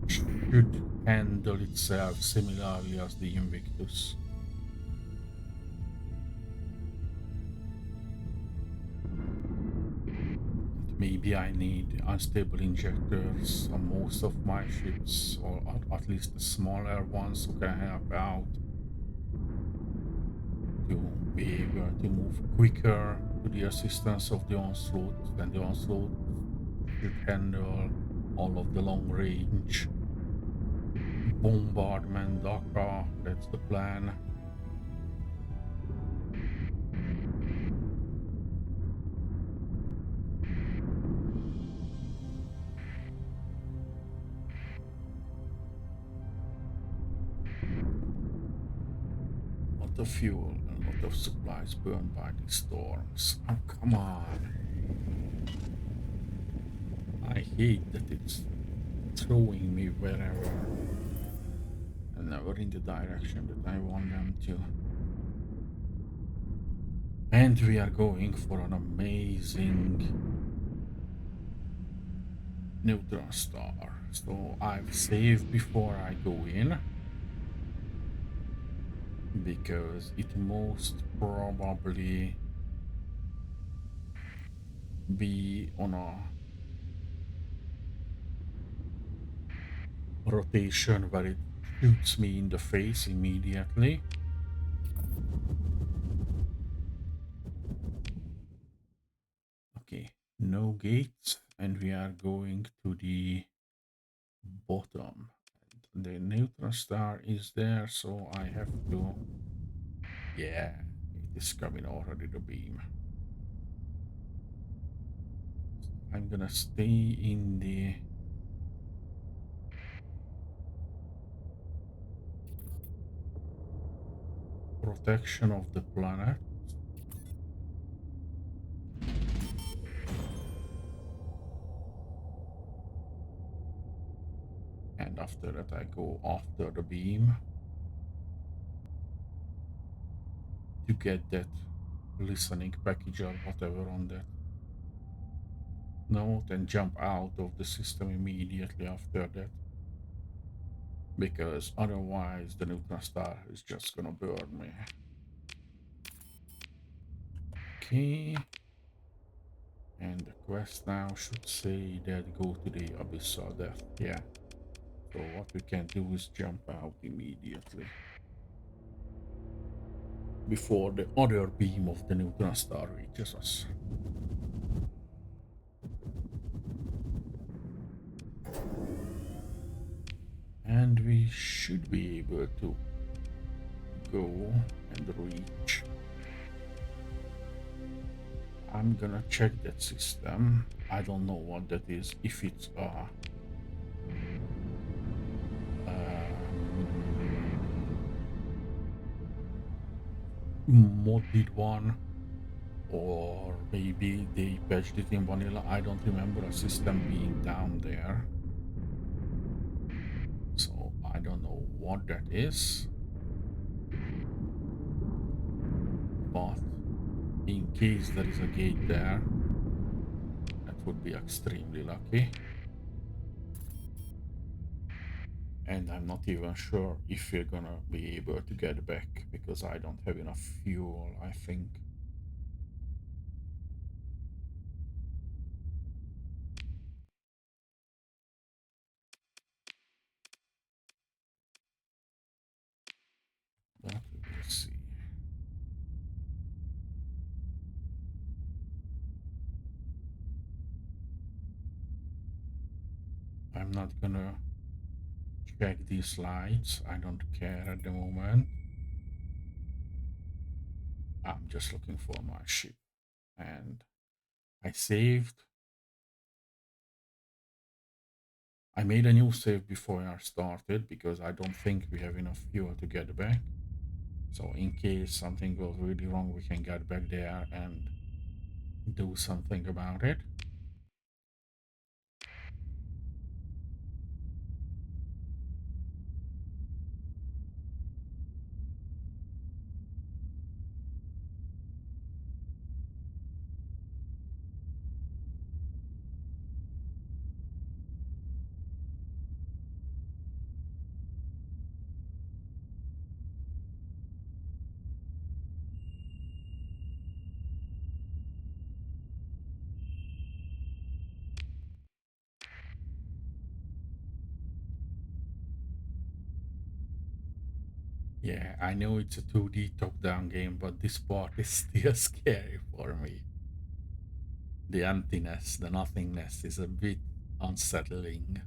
should handle itself similarly as the Invictus. Maybe I need unstable injectors on most of my ships, or at least the smaller ones who can help out to be able to move quicker to the assistance of the onslaught. Then the onslaught should handle all of the long range bombardment Dhaka. That's the plan. Lot of fuel and lot of supplies burned by these storms. Oh, come on. I hate that it's throwing me wherever and never in the direction that I want them to. And we are going for an amazing neutron star. So I've saved before I go in because it most probably be on a rotation where it shoots me in the face immediately. Okay, no gates, and we are going to the bottom. The neutron star is there, so I have to. Yeah, it is coming already, the beam. I'm gonna stay in the protection of the planet. And after that, I go after the beam to get that listening package or whatever on that note and jump out of the system immediately after that. Because otherwise, the neutron star is just gonna burn me. Okay. And the quest now should say that go to the abyssal depth. Yeah. So what we can do is jump out immediately before the other beam of the neutron star reaches us. And we should be able to go and reach. I'm gonna check that system. I don't know what that is. If it's modded one, or maybe they patched it in vanilla. I don't remember a system being down there, so I don't know what that is. But in case there is a gate there, that would be extremely lucky. And I'm not even sure if we're gonna be able to get back because I don't have enough fuel, I think. But we'll see. I'm not gonna check these lights. I don't care at the moment. I'm just looking for my ship. And I saved. I made a new save before I started because I don't think we have enough fuel to get back. So in case something goes really wrong, we can get back there and do something about it. Yeah, I know it's a 2D top-down game, but this part is still scary for me. The emptiness, the nothingness is a bit unsettling.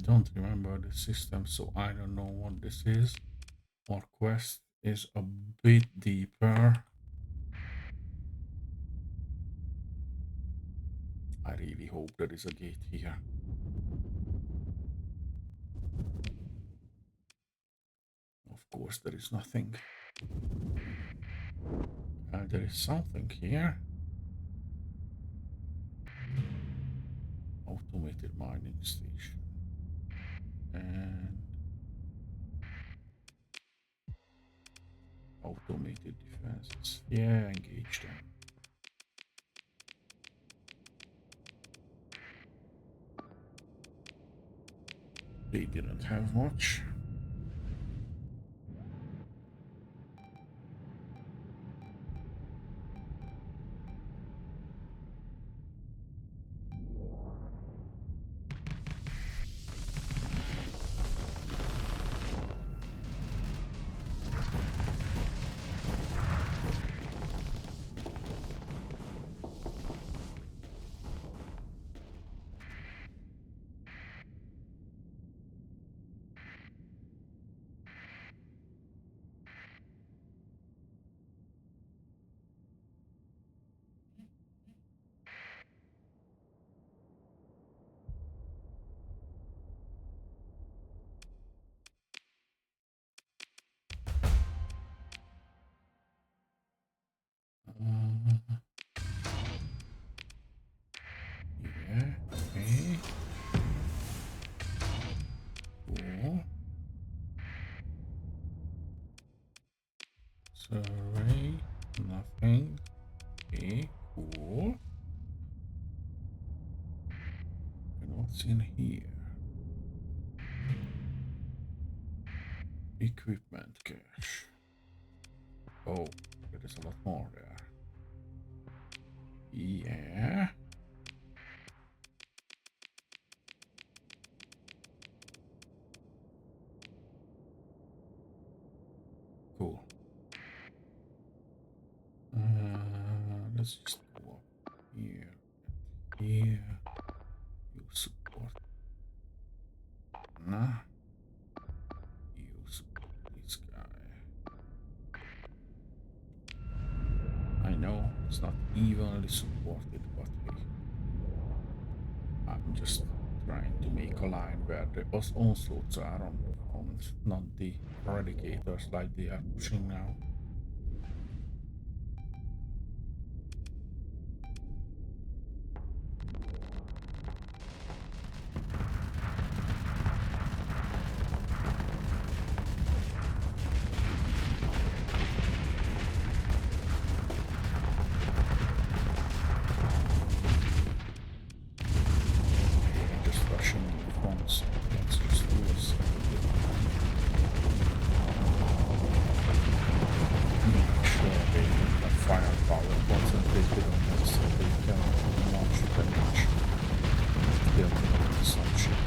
don't remember the system, so I don't know what this is. Our quest is a bit deeper. I really hope there is a gate here. Of course, there is nothing. There is something here. Automated mining station. And automated defenses. Yeah, engage them. They didn't have much. Yeah, okay. Cool. Survey, nothing. Okay, cool. And what's in here? Equipment cache. Oh, there is a lot more there. Yeah. Cool. Let's just go up here. Here. You support. Nah. You support this guy. I know it's not evenly supported, but hey, I'm just trying to make a line where the onslaughts are on not the eradicators like they are pushing now. Just rushing in front against the stores. Make sure they have firepower concentrated on that so they cannot launch damage. They'll take some shit.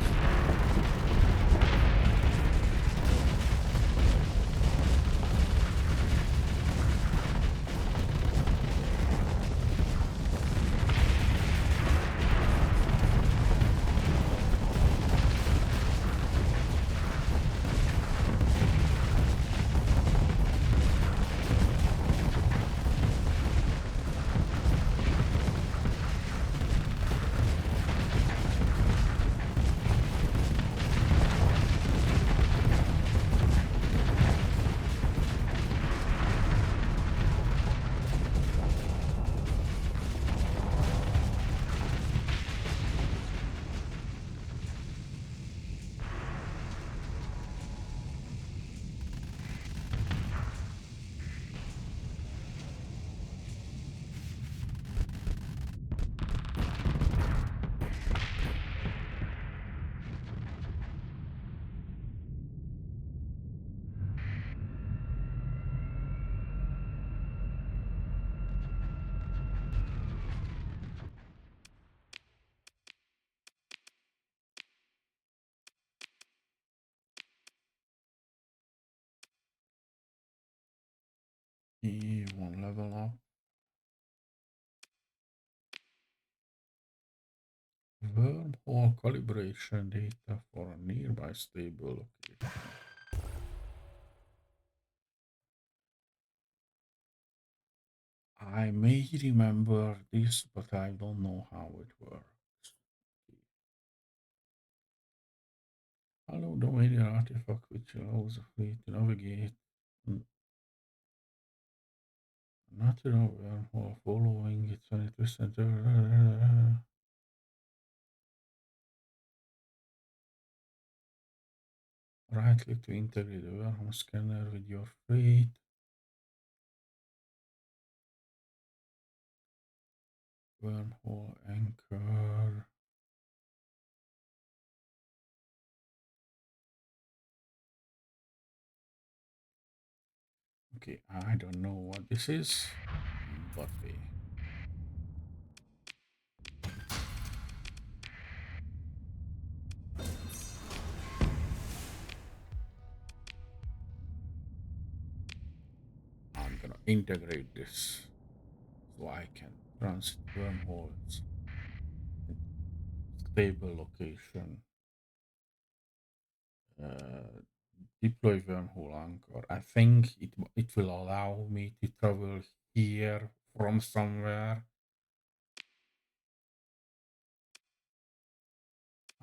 One level up. Wormhole calibration data for a nearby stable location. I may remember this, but I don't know how it works. Allow the media artifact which allows the fleet to navigate natural wormhole following its 20%. Right click to integrate the wormhole scanner with your fleet. Wormhole anchor. Okay, I don't know what this is, but I'm gonna integrate this so I can transit wormholes in stable location. Uh, Deploy wormhole anchor. I think it will allow me to travel here from somewhere.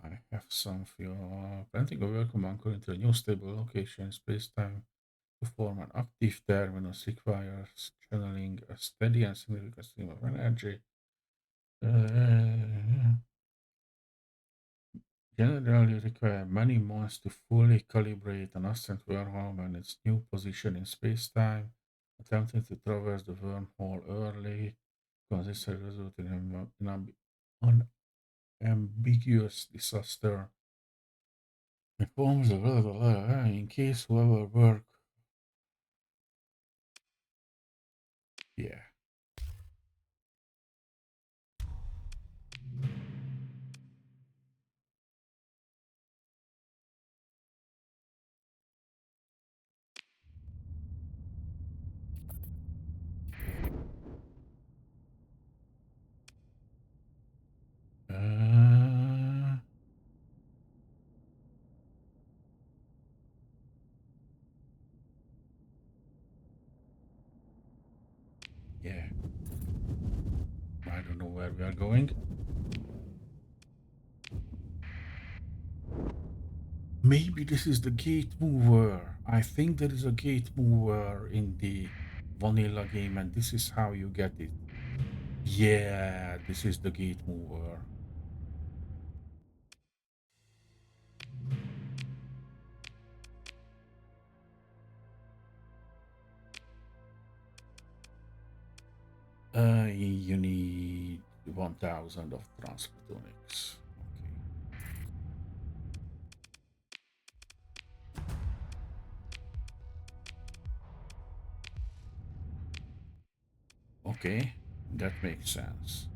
I have some fuel. Planting a welcome anchor into a new stable location, space-time. To form an active terminus requires channeling a steady and significant stream of energy. Uh, Generally require many months to fully calibrate an ascent wormhole and its new position in space-time. Attempting to traverse the wormhole early consistently result in an unambiguous disaster. Informs the in case whoever work. Yeah. Uh, yeah. I don't know where we are going. Maybe this is the gate mover. I think there is a gate mover in the vanilla game, and this is how you get it. Yeah, this is the gate mover. You need 1000 of transphotonics. Okay, that makes sense.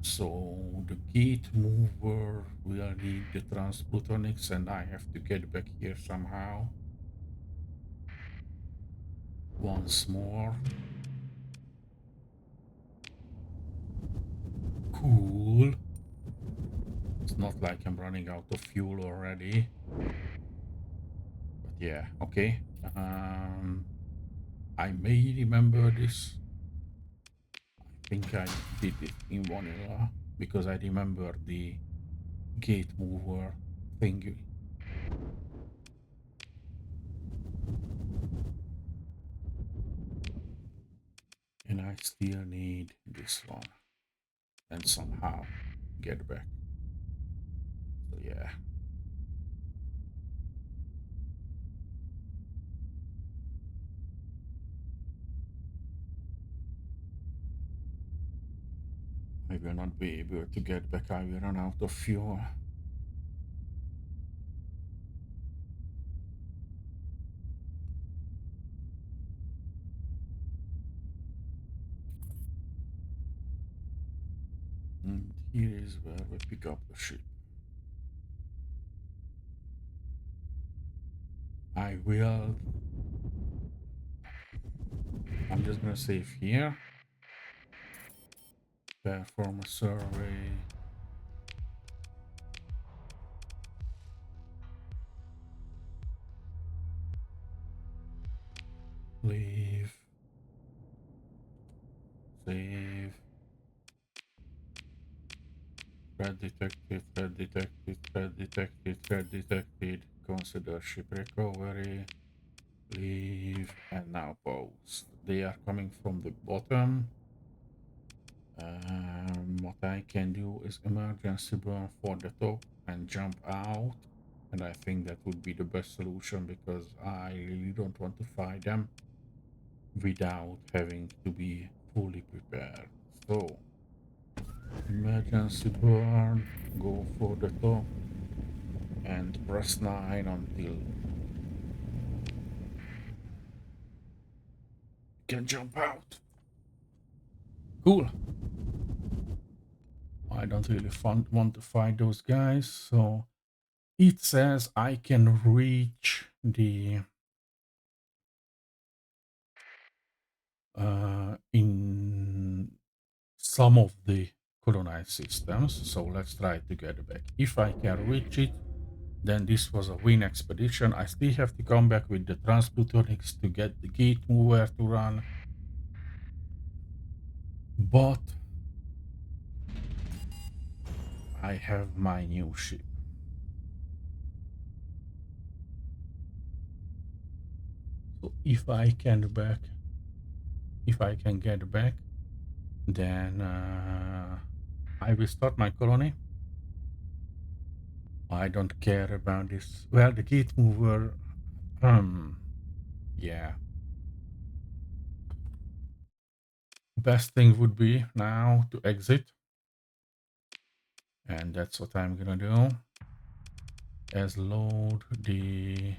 So the gate mover will need the transphotonics, and I have to get back here somehow. Once more. Cool. It's not like I'm running out of fuel already. But yeah, okay. I may remember this. I think I did it in vanilla because I remember the gate mover thingy. And I still need this one. And somehow get back. So yeah. I will not be able to get back. I will run out of fuel. And here is where we pick up the ship. I will. I'm just gonna save here. Perform a survey. Leave. Save. Threat detected, threat detected, threat detected, threat detected. Consider ship recovery. Leave. And now post. They are coming from the bottom. What I can do is emergency burn for the top and jump out. And I think that would be the best solution because I really don't want to fight them without having to be fully prepared. So, emergency burn, go for the top, and press 9 until you can jump out. Cool. I don't really want to fight those guys, so it says I can reach the in some of the colonized systems. So let's try to get back. If I can reach it, then this was a win expedition. I still have to come back with the transplutonics to get the gate mover to run. But I have my new ship. So if I can get back, then I will start my colony. I don't care about this. Well, the gate mover, yeah. Best thing would be now to exit. And that's what I'm gonna do. As load the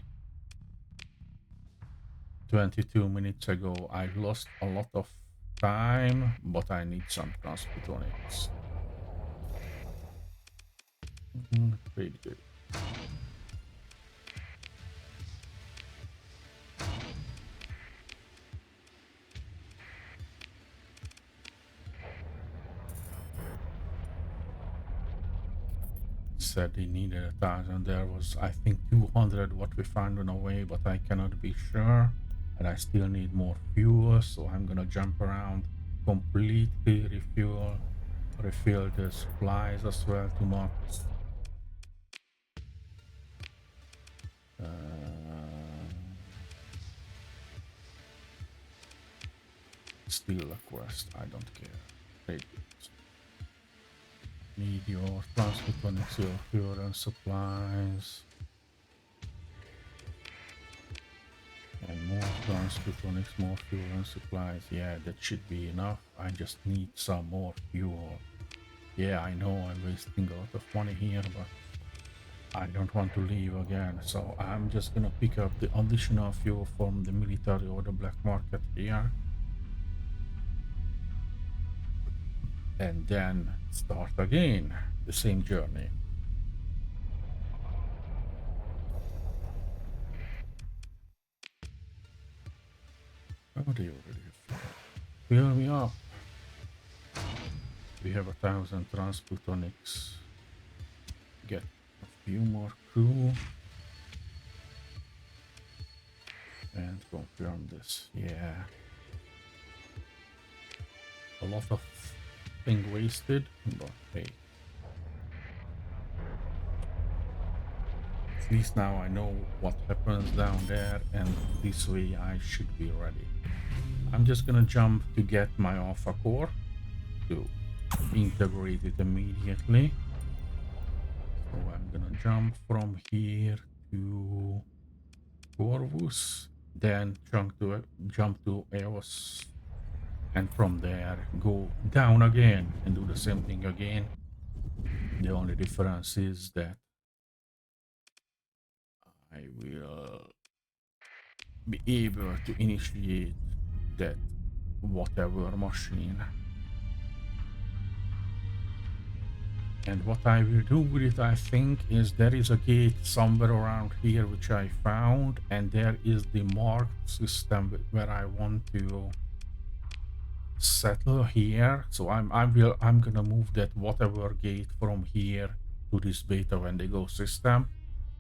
22 minutes ago, I lost a lot of time, but I need some transplutonics. Pretty good. Said they needed 1,000. There was, I think, 200 what we found on the way, but I cannot be sure. And I still need more fuel, so I'm gonna jump around, completely refill the supplies as well to max. Still a quest, I don't care. Take it. Need your transplutonics, your fuel and supplies. And more transplutonics, more fuel and supplies. Yeah, that should be enough. I just need some more fuel. Yeah, I know I'm wasting a lot of money here, but I don't want to leave again. So I'm just gonna pick up the additional fuel from the military or the black market here. And then start again the same journey. Oh, they already have fill me up. We have 1,000 transplutonics. Get a few more crew. And confirm this. Yeah. A lot of thing wasted, but hey. At least now I know what happens down there, and this way I should be ready. I'm just gonna jump to get my alpha core to integrate it immediately. So I'm gonna jump from here to Corvus, then jump to Eos, and from there go down again and do the same thing again. The only difference is that I will be able to initiate that whatever machine. And what I will do with it, I think, is there is a gate somewhere around here which I found, and there is the marked system where I want to settle here. So I'm gonna move that whatever gate from here to this beta Wendigo system.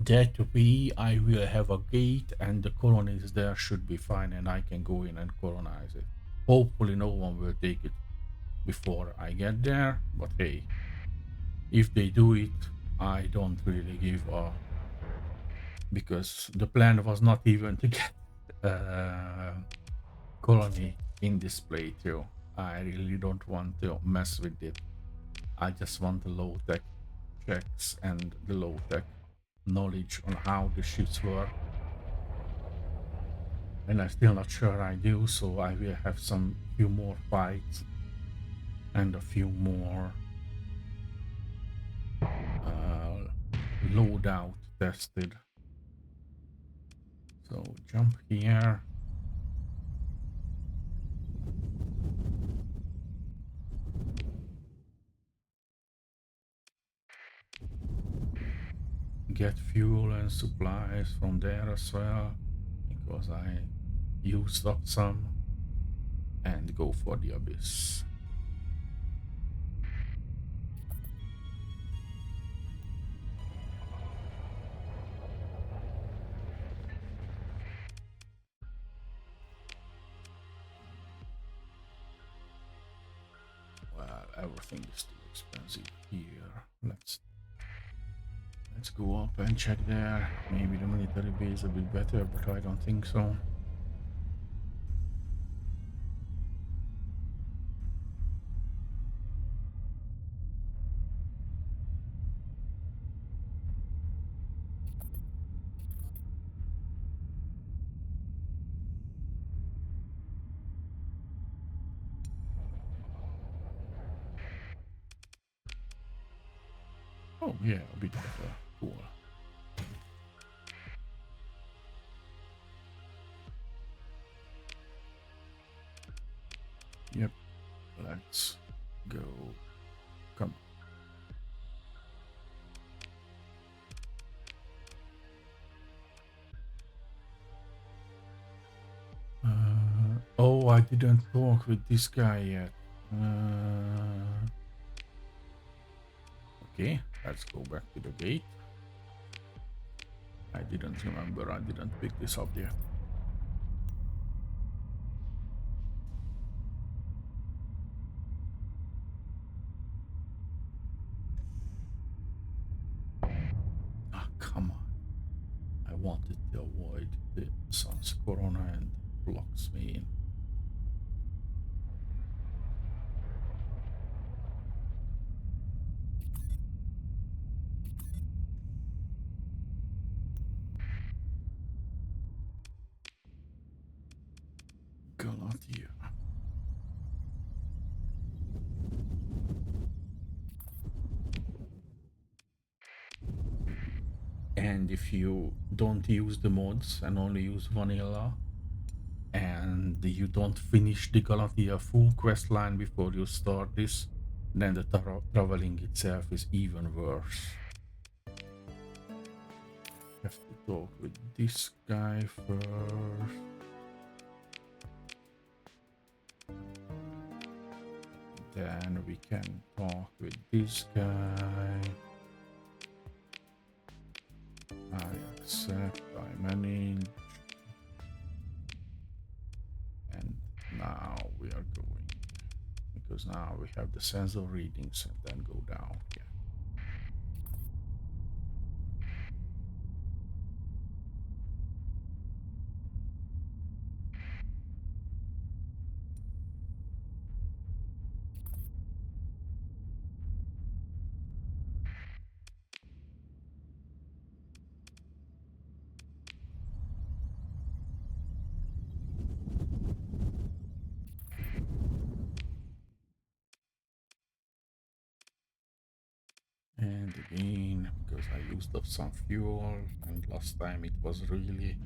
That way I will have a gate and the colonies there should be fine and I can go in and colonize it. Hopefully no one will take it before I get there, but hey, if they do it, I don't really give a, because the plan was not even to get colony in this playthrough. I really don't want to mess with it. I just want the low tech checks and the low tech knowledge on how the ships work. And I'm still not sure I do, so I will have some few more fights and a few more loadout tested. So jump here. Get fuel and supplies from there as well, because I used up some, and go for the abyss. Well, everything is too expensive here. Let's go up and check there. Maybe the military base a bit better, but I don't think so. Oh yeah, a bit better. Cool. Yep. Let's go. Come. Oh, I didn't talk with this guy yet. Okay, let's go back to the gate. I didn't remember, I didn't pick this up yet. Ah, come on. I wanted to avoid the sun's corona and blocks me in. Galatia. And if you don't use the mods and only use vanilla, and you don't finish the Galatia full quest line before you start this, then the traveling itself is even worse. Have to talk with this guy first. Then we can talk with this guy. I accept, I manage. And now we are going, because now we have the sensor readings, and then go down. Yeah. And again, because I used up some fuel, and last time it was really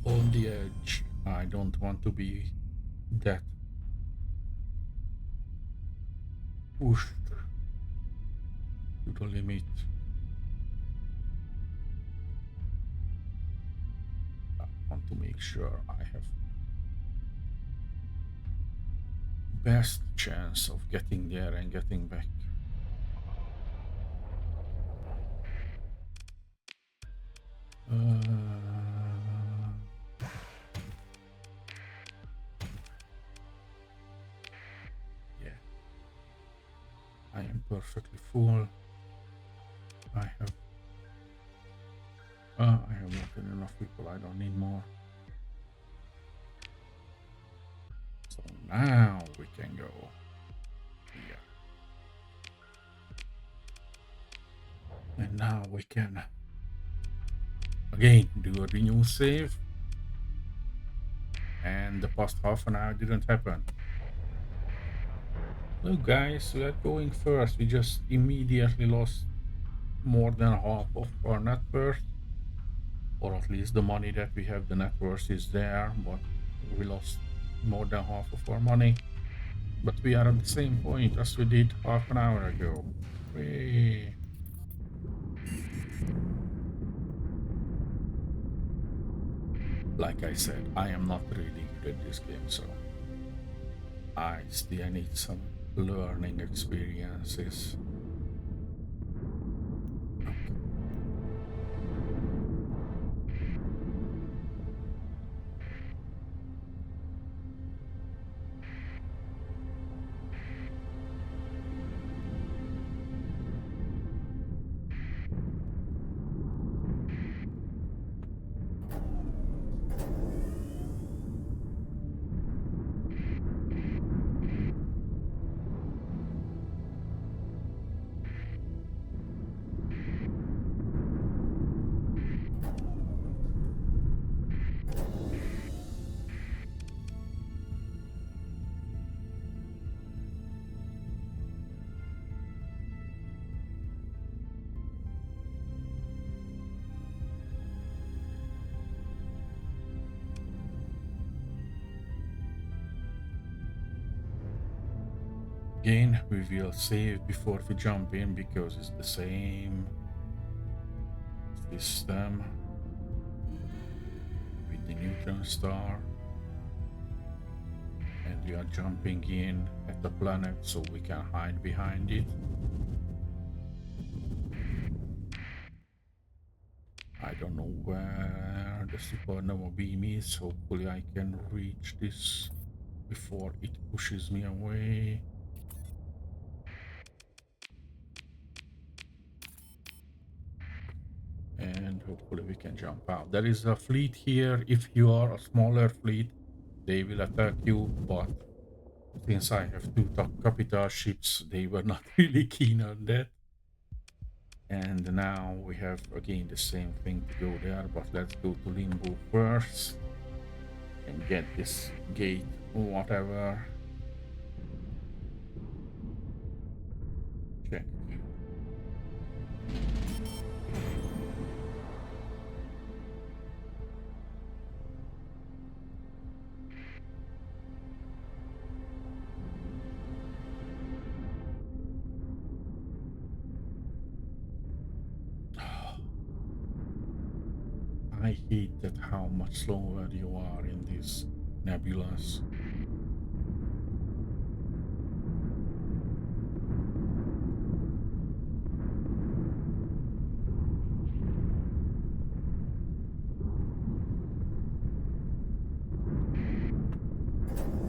on the edge. I don't want to be that pushed to the limit. I want to make sure I have best chance of getting there and getting back. Yeah, I am perfectly full. I have I have not enough people. I don't need more. So now we can go here. And now we can again do a renew save. And the past half an hour didn't happen. Look guys, we are going first. We just immediately lost more than half of our net worth. Or at least the money that we have, the net worth is there, but we lost more than half of our money. But we are at the same point as we did half an hour ago. We... Like I said, I am not really good at this game, so I still need some learning experiences. Again, we will save before we jump in because it's the same system with the neutron star. And we are jumping in at the planet so we can hide behind it. I don't know where the supernova beam is. Hopefully I can reach this before it pushes me away. And hopefully we can jump out. There is a fleet here. If you are a smaller fleet, they will attack you, but since I have two capital ships, they were not really keen on that. And now we have again the same thing to go there, but let's go to Limbo first and get this gate, whatever. Check. I hate that how much slower you are in these nebulas.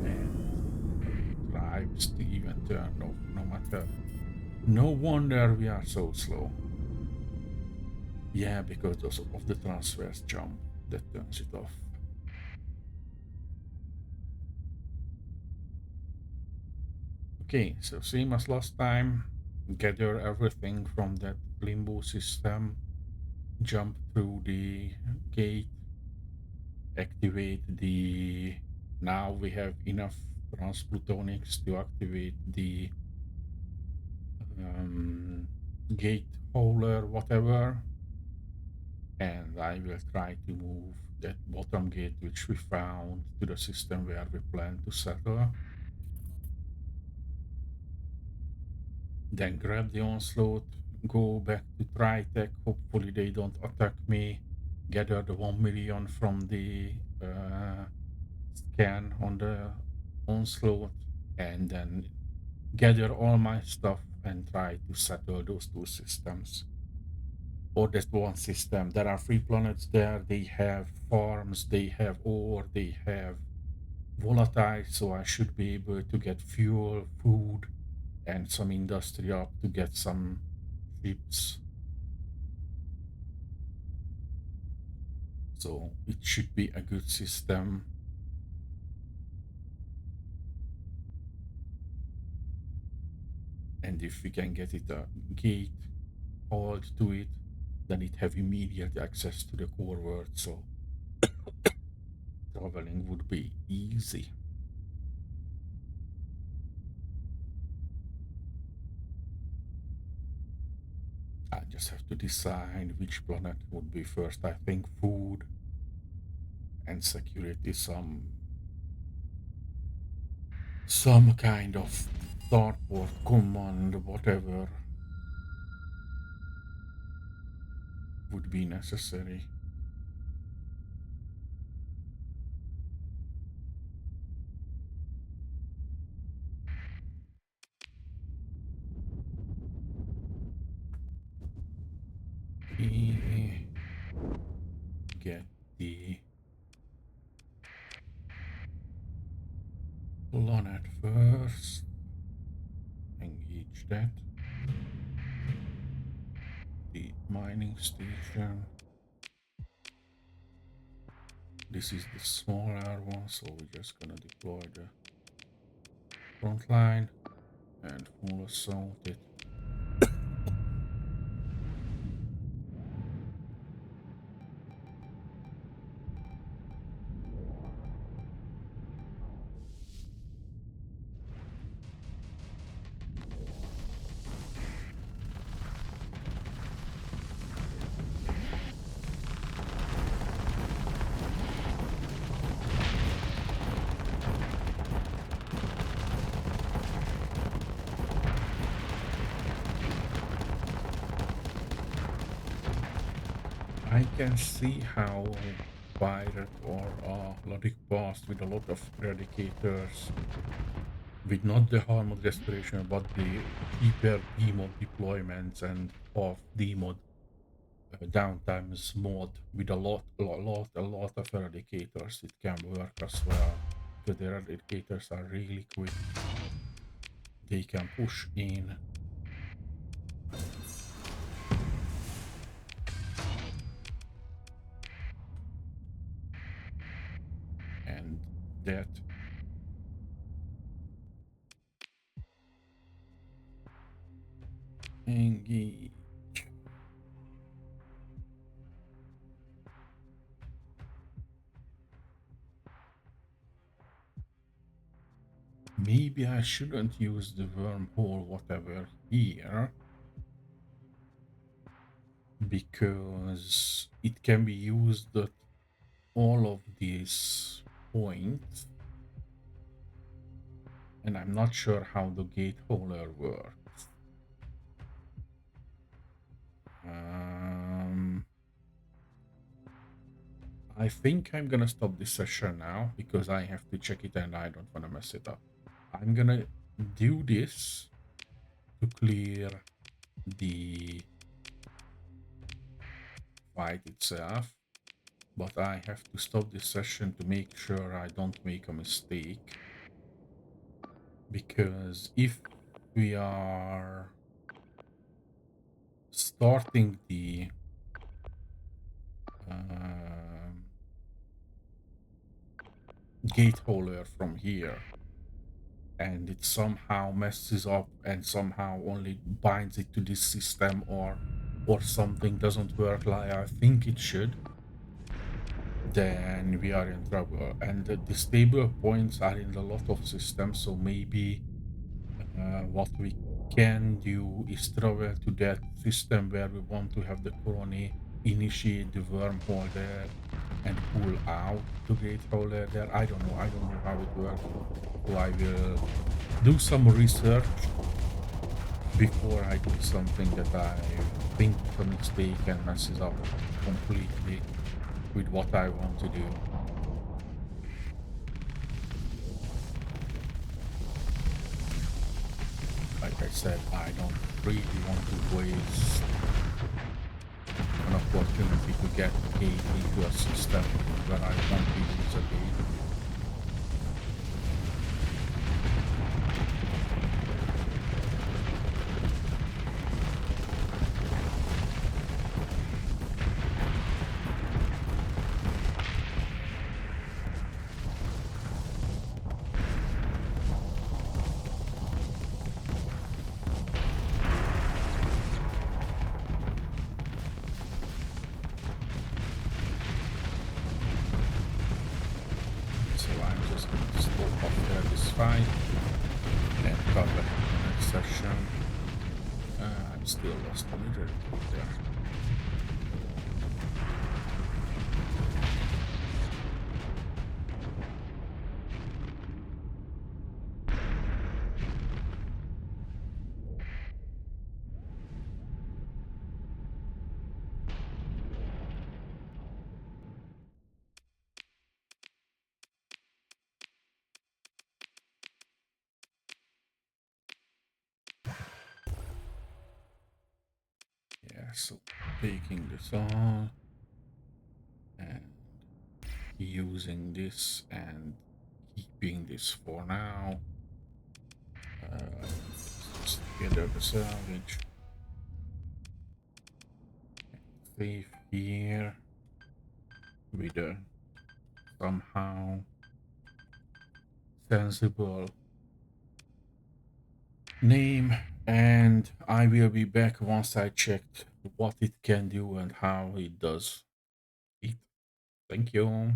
And drives to even turn off no matter. No wonder we are so slow. Yeah, because of the transverse jump that turns it off. Okay, so same as last time, gather everything from that limbo system, jump through the gate, activate the... Now we have enough transplutonics to activate the gate holder, whatever. And I will try to move that bottom gate which we found to the system where we plan to settle. Then grab the onslaught, go back to Tritech, hopefully they don't attack me, gather the 1 million from the scan on the onslaught, and then gather all my stuff and try to settle those two systems. or that's one system. There are 3 planets there. They have farms, they have ore, they have volatile, so I should be able to get fuel, food, and some industry up to get some ships. So it should be a good system. And if we can get it a gate hauled to it, then it have immediate access to the core world, so traveling would be easy. I just have to decide which planet would be first. I think food and security, some kind of starport command, whatever would be necessary. We get the planet first, engage that. The mining station. This is the smaller one, so we're just gonna deploy the front line and full assault it. I can see how pirate or logic past with a lot of predicators with not the harmony restoration but the hyper demod deployments and off demod downtimes mod with a lot of eradicators, it can work as well because the eradicators are really quick. They can push in and that engage. Maybe I shouldn't use the wormhole whatever here because it can be used at all of these points and I'm not sure how the gate holder works. I think I'm gonna stop this session now because I have to check it and I don't want to mess it up. I'm gonna do this to clear the fight itself, but I have to stop this session to make sure I don't make a mistake, because if we are starting the gate holder from here and it somehow messes up and somehow only binds it to this system or something doesn't work like I think it should, then we are in trouble. And the stable points are in a lot of systems, so maybe what we can do is travel to that system where we want to have the colony, initiate the wormhole there and pull out the gate holder there. I don't know how it works, so I will do some research before I do something that I think is a mistake and messes up completely with what I want to do. Like I said, I don't really want to waste opportunity to get a key into a system where I want to use a key. So I'm just going to stop after this fight and cover the next session. I'm still lost a little bit there. Yeah, so taking this on and using this and keeping this for now. Let's together the salvage. Save here with a somehow sensible name, and I will be back once I checked what it can do and how it does it. Thank you.